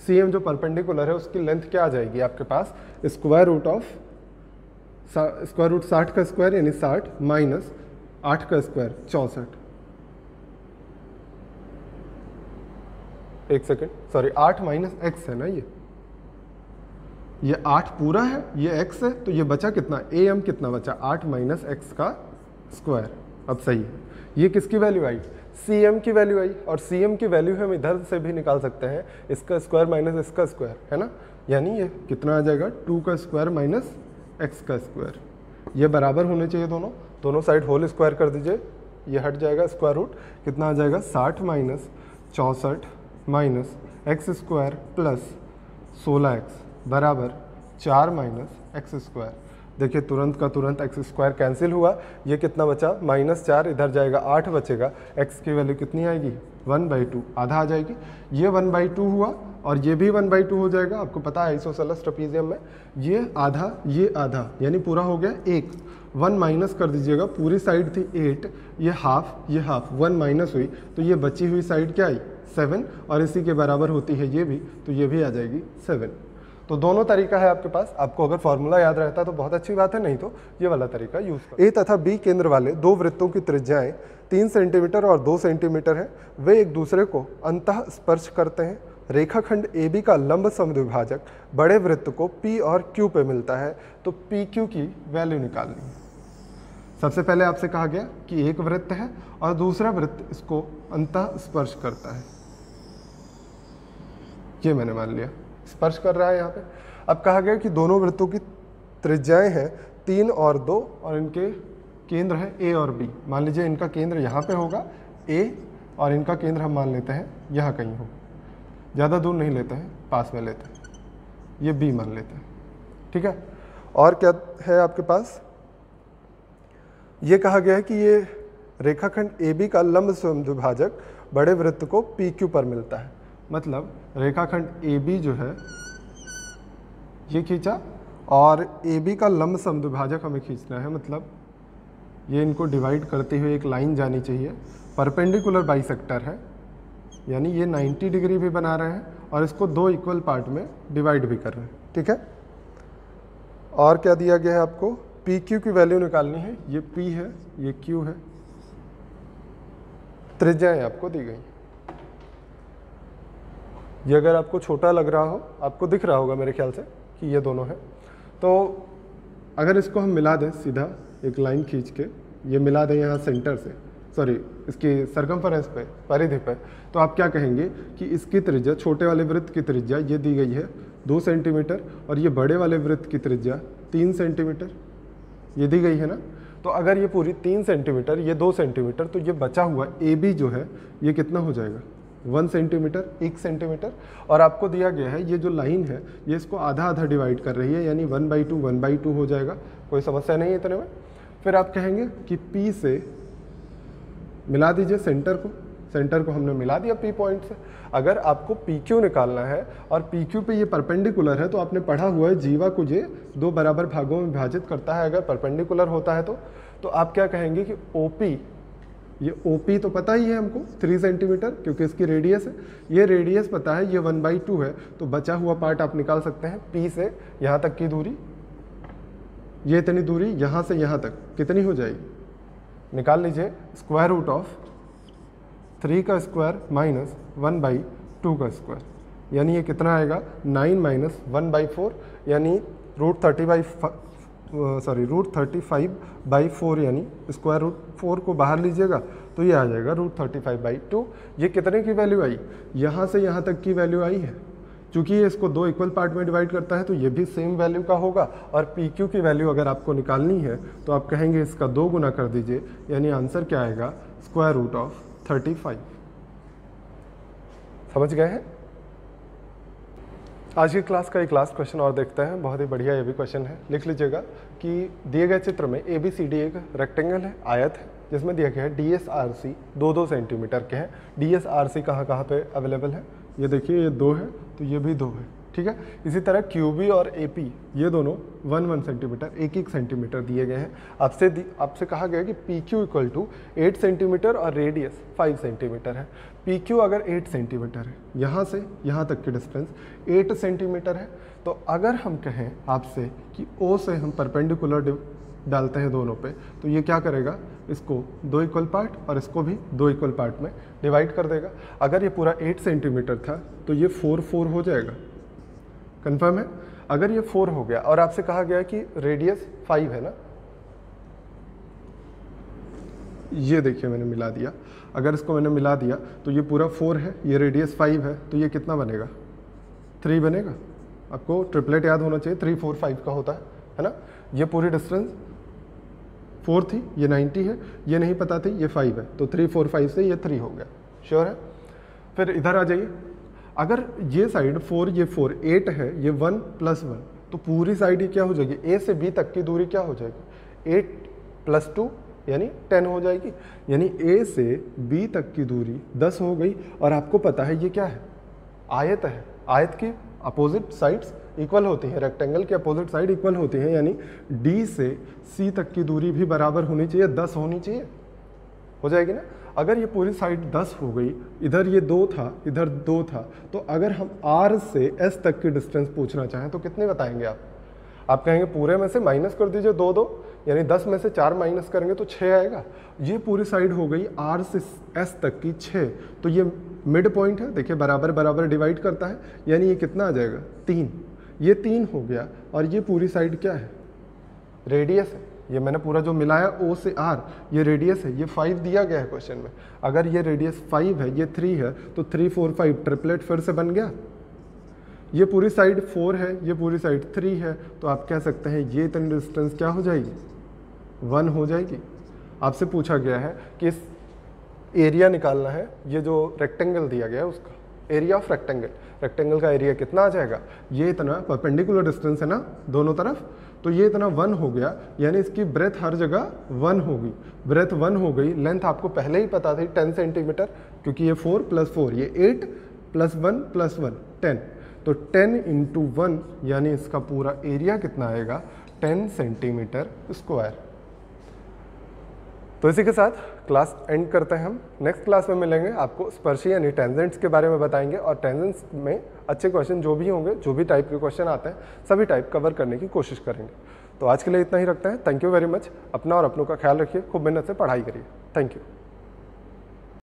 CM जो परपेंडिकुलर है उसकी लेंथ क्या आ जाएगी आपके पास, स्क्वायर रूट 60 का स्क्वायर यानी 60 माइनस 8 का स्क्वायर 64। एक सेकेंड, सॉरी 8 माइनस एक्स है ना, ये 8 पूरा है, ये x है, तो ये बचा कितना AM कितना बचा 8 माइनस एक्स का स्क्वायर। अब सही है, ये किसकी वैल्यू आई, CM की वैल्यू आई, और CM की वैल्यू हम इधर से भी निकाल सकते हैं, इसका स्क्वायर माइनस इसका स्क्वायर, है ना। यानी ये कितना आ जाएगा 2 का स्क्वायर माइनस x का स्क्वायर। ये बराबर होने चाहिए दोनों साइड होल स्क्वायर कर दीजिए, ये हट जाएगा स्क्वायर रूट, कितना आ जाएगा 60 minus 64 minus x square plus 16x बराबर 4 माइनस एक्स स्क्वायर। देखिए तुरंत का तुरंत एक्स स्क्वायर कैंसिल हुआ, ये कितना बचा -4, इधर जाएगा 8 बचेगा, x की वैल्यू कितनी आएगी 1/2, आधा आ जाएगी। ये 1/2 हुआ और ये भी 1/2 हो जाएगा। आपको पता है आइसोसेलेस ट्रेपेजियम में ये आधा यानी पूरा हो गया 1, 1 माइनस कर दीजिएगा, पूरी साइड थी 8, ये हाफ 1 माइनस हुई, तो ये बची हुई साइड क्या आई 7, और इसी के बराबर होती है ये भी, तो ये भी आ जाएगी 7। तो दोनों तरीका है आपके पास, आपको अगर फॉर्मूला याद रहता है तो बहुत अच्छी बात है, नहीं तो ये वाला तरीका यूज करो। A तथा B केंद्र वाले दो वृत्तों की त्रिज्याएं 3 सेंटीमीटर और 2 सेंटीमीटर हैं, वे एक दूसरे को अंतः स्पर्श करते हैं। रेखाखंड AB का लंब समद्विभाजक बड़े वृत्त को P और Q पे मिलता है, तो PQ की वैल्यू निकालनी है। सबसे पहले आपसे कहा गया कि एक वृत्त है और दूसरा वृत्त इसको अंतः स्पर्श करता है, ये मैंने मान लिया स्पर्श कर रहा है यहाँ पे। अब कहा गया कि दोनों वृत्तों की त्रिज्याएं हैं 3 और 2 और इनके केंद्र हैं A और B। मान लीजिए इनका केंद्र यहाँ पे होगा A और इनका केंद्र हम मान लेते हैं यहाँ कहीं हो, ज़्यादा दूर नहीं लेते हैं, पास में लेते हैं, ये B मान लेते हैं, ठीक है। और क्या है आपके पास, ये कहा गया है कि ये रेखाखंड AB का लंब समद्विभाजक बड़े वृत्त को PQ पर मिलता है। मतलब रेखाखंड AB जो है ये खींचा और AB का लंब समद्विभाजक हमें खींचना है, मतलब ये इनको डिवाइड करते हुए एक लाइन जानी चाहिए, परपेंडिकुलर बाइसेक्टर है, यानी ये 90 डिग्री भी बना रहे हैं और इसको 2 इक्वल पार्ट में डिवाइड भी कर रहे हैं, ठीक है। और क्या दिया गया है आपको, PQ की वैल्यू निकालनी है, ये P है ये Q है, त्रिज्याएं आपको दी गई। ये अगर आपको छोटा लग रहा हो, आपको दिख रहा होगा मेरे ख्याल से कि ये दोनों है, तो अगर इसको हम मिला दें सीधा एक लाइन खींच के, ये मिला दें यहाँ सेंटर से, सॉरी इसकी सरकमफरेंस पे, परिधि पे, तो आप क्या कहेंगे कि इसकी त्रिज्या, छोटे वाले वृत्त की त्रिज्या ये दी गई है 2 सेंटीमीटर और ये बड़े वाले वृत्त की त्रिज्या 3 सेंटीमीटर ये दी गई है ना। तो अगर ये पूरी 3 सेंटीमीटर, ये 2 सेंटीमीटर, तो ये बचा हुआ AB जो है ये कितना हो जाएगा 1 सेंटीमीटर, 1 सेंटीमीटर। और आपको दिया गया है ये जो लाइन है ये इसको आधा आधा डिवाइड कर रही है, यानी 1/2 हो जाएगा, कोई समस्या नहीं है इतने में। फिर आप कहेंगे कि P से मिला दीजिए सेंटर को हमने मिला दिया P पॉइंट से। अगर आपको PQ निकालना है और PQ पे ये परपेंडिकुलर है, तो आपने पढ़ा हुआ है जीवा को ये 2 बराबर भागों में विभाजित करता है अगर परपेंडिकुलर होता है तो आप क्या कहेंगे कि OP, ये OP तो पता ही है हमको 3 सेंटीमीटर क्योंकि इसकी रेडियस है, ये रेडियस पता है, ये 1/2 है, तो बचा हुआ पार्ट आप निकाल सकते हैं P से यहाँ तक की दूरी, ये इतनी दूरी यहाँ से यहाँ तक कितनी हो जाएगी, निकाल लीजिए, स्क्वायर रूट ऑफ 3 का स्क्वायर माइनस 1/2 का स्क्वायर, यानी ये कितना आएगा 9 माइनस 1/4, यानी √35/4, यानी स्क्वायर रूट 4 को बाहर लीजिएगा तो ये आ जाएगा √35/2। ये कितने की वैल्यू आई, यहाँ से यहाँ तक की वैल्यू आई है। चूँकि ये इसको 2 इक्वल पार्ट में डिवाइड करता है तो ये भी सेम वैल्यू का होगा, और पी क्यू की वैल्यू अगर आपको निकालनी है तो आप कहेंगे इसका 2 गुना कर दीजिए, यानी आंसर क्या आएगा √35। समझ गए हैं। आज की क्लास का एक लास्ट क्वेश्चन और देखते हैं, बहुत ही बढ़िया ये भी क्वेश्चन है। लिख लीजिएगा कि दिए गए चित्र में ABCD एक रेक्टेंगल है, आयत है, जिसमें दिया गया है DSRC 2-2 सेंटीमीटर के हैं। DSRC कहाँ पे अवेलेबल है, ये देखिए ये 2 है तो ये भी 2 है, ठीक है। इसी तरह QB और AP ये दोनों 1-1 सेंटीमीटर, 1-1 सेंटीमीटर दिए गए हैं। आपसे कहा गया कि PQ इक्वल टू 8 सेंटीमीटर और रेडियस 5 सेंटीमीटर है। PQ अगर 8 सेंटीमीटर है, यहाँ से यहाँ तक की डिस्टेंस 8 सेंटीमीटर है, तो अगर हम कहें आपसे कि O से हम परपेंडिकुलर डालते हैं दोनों पे, तो ये क्या करेगा, इसको 2 इक्वल पार्ट और इसको भी 2 इक्वल पार्ट में डिवाइड कर देगा। अगर ये पूरा 8 सेंटीमीटर था तो ये 4 हो जाएगा। कंफर्म है। अगर ये 4 हो गया और आपसे कहा गया कि रेडियस 5 है ना, ये देखिए मैंने मिला दिया, अगर इसको मैंने मिला दिया तो ये पूरा 4 है, ये रेडियस 5 है, तो ये कितना बनेगा 3 बनेगा। आपको ट्रिपलेट याद होना चाहिए, 3 4 5 का होता है ना। ये पूरी डिस्टेंस 4 थी, ये 90 है, ये नहीं पता थी, ये 5 है, तो 3 4 5 से ये 3 हो गया। श्योर है। फिर इधर आ जाइए, अगर ये साइड 4 ये 4 8 है, ये 1 + 1, तो पूरी साइड ये क्या हो जाएगी, A से B तक की दूरी क्या हो जाएगी 8 + 2 यानी 10 हो जाएगी, यानी A से B तक की दूरी 10 हो गई। और आपको पता है ये क्या है, आयत है, आयत की अपोजिट साइड्स इक्वल होती हैं, रेक्टेंगल की अपोजिट साइड इक्वल होती हैं, यानी D से C तक की दूरी भी बराबर होनी चाहिए, 10 होनी चाहिए, हो जाएगी ना। अगर ये पूरी साइड 10 हो गई, इधर ये 2 था, इधर 2 था, तो अगर हम R से S तक की डिस्टेंस पूछना चाहें तो कितने बताएंगे आप कहेंगे पूरे में से माइनस कर दीजिए 2 यानी 10 में से 4 माइनस करेंगे तो 6 आएगा। ये पूरी साइड हो गई R से S तक की 6, तो ये मिड पॉइंट है, देखिए बराबर बराबर डिवाइड करता है, यानी ये कितना आ जाएगा 3, ये 3 हो गया। और ये पूरी साइड क्या है, रेडियस है, ये मैंने पूरा जो मिलाया O से R, ये रेडियस है, ये 5 दिया गया है क्वेश्चन में। अगर ये रेडियस 5 है, ये 3 है, तो 3 4 5 ट्रिपलेट फिर से बन गया। ये पूरी साइड 4 है, ये पूरी साइड 3 है, तो आप कह सकते हैं ये इतनी डिस्टेंस क्या हो जाएगी 1 हो जाएगी। आपसे पूछा गया है कि इस एरिया निकालना है, ये जो रेक्टेंगल दिया गया है उसका एरिया ऑफ रेक्टेंगल, रेक्टेंगल का एरिया कितना आ जाएगा, ये इतना परपेंडिकुलर डिस्टेंस है ना दोनों तरफ, तो ये इतना 1 हो गया, यानी इसकी ब्रेथ हर जगह 1 होगी, ब्रेथ 1 हो गई। लेंथ आपको पहले ही पता थी 10 सेंटीमीटर, क्योंकि ये 4 + 4 ये 8 + 1 + 1 10, तो 10 × 1 यानी इसका पूरा एरिया कितना आएगा 10 सेंटीमीटर स्क्वायर। तो इसी के साथ क्लास एंड करते हैं हम। नेक्स्ट क्लास में मिलेंगे, आपको स्पर्शी यानी टेंजेंट्स के बारे में बताएंगे, और टेंजेंट्स में अच्छे क्वेश्चन जो भी होंगे, जो भी टाइप के क्वेश्चन आते हैं, सभी टाइप कवर करने की कोशिश करेंगे। तो आज के लिए इतना ही रखते हैं। Thank you very much. अपना और अपनों का ख्याल रखिए, खूब मेहनत से पढ़ाई करिए। Thank you.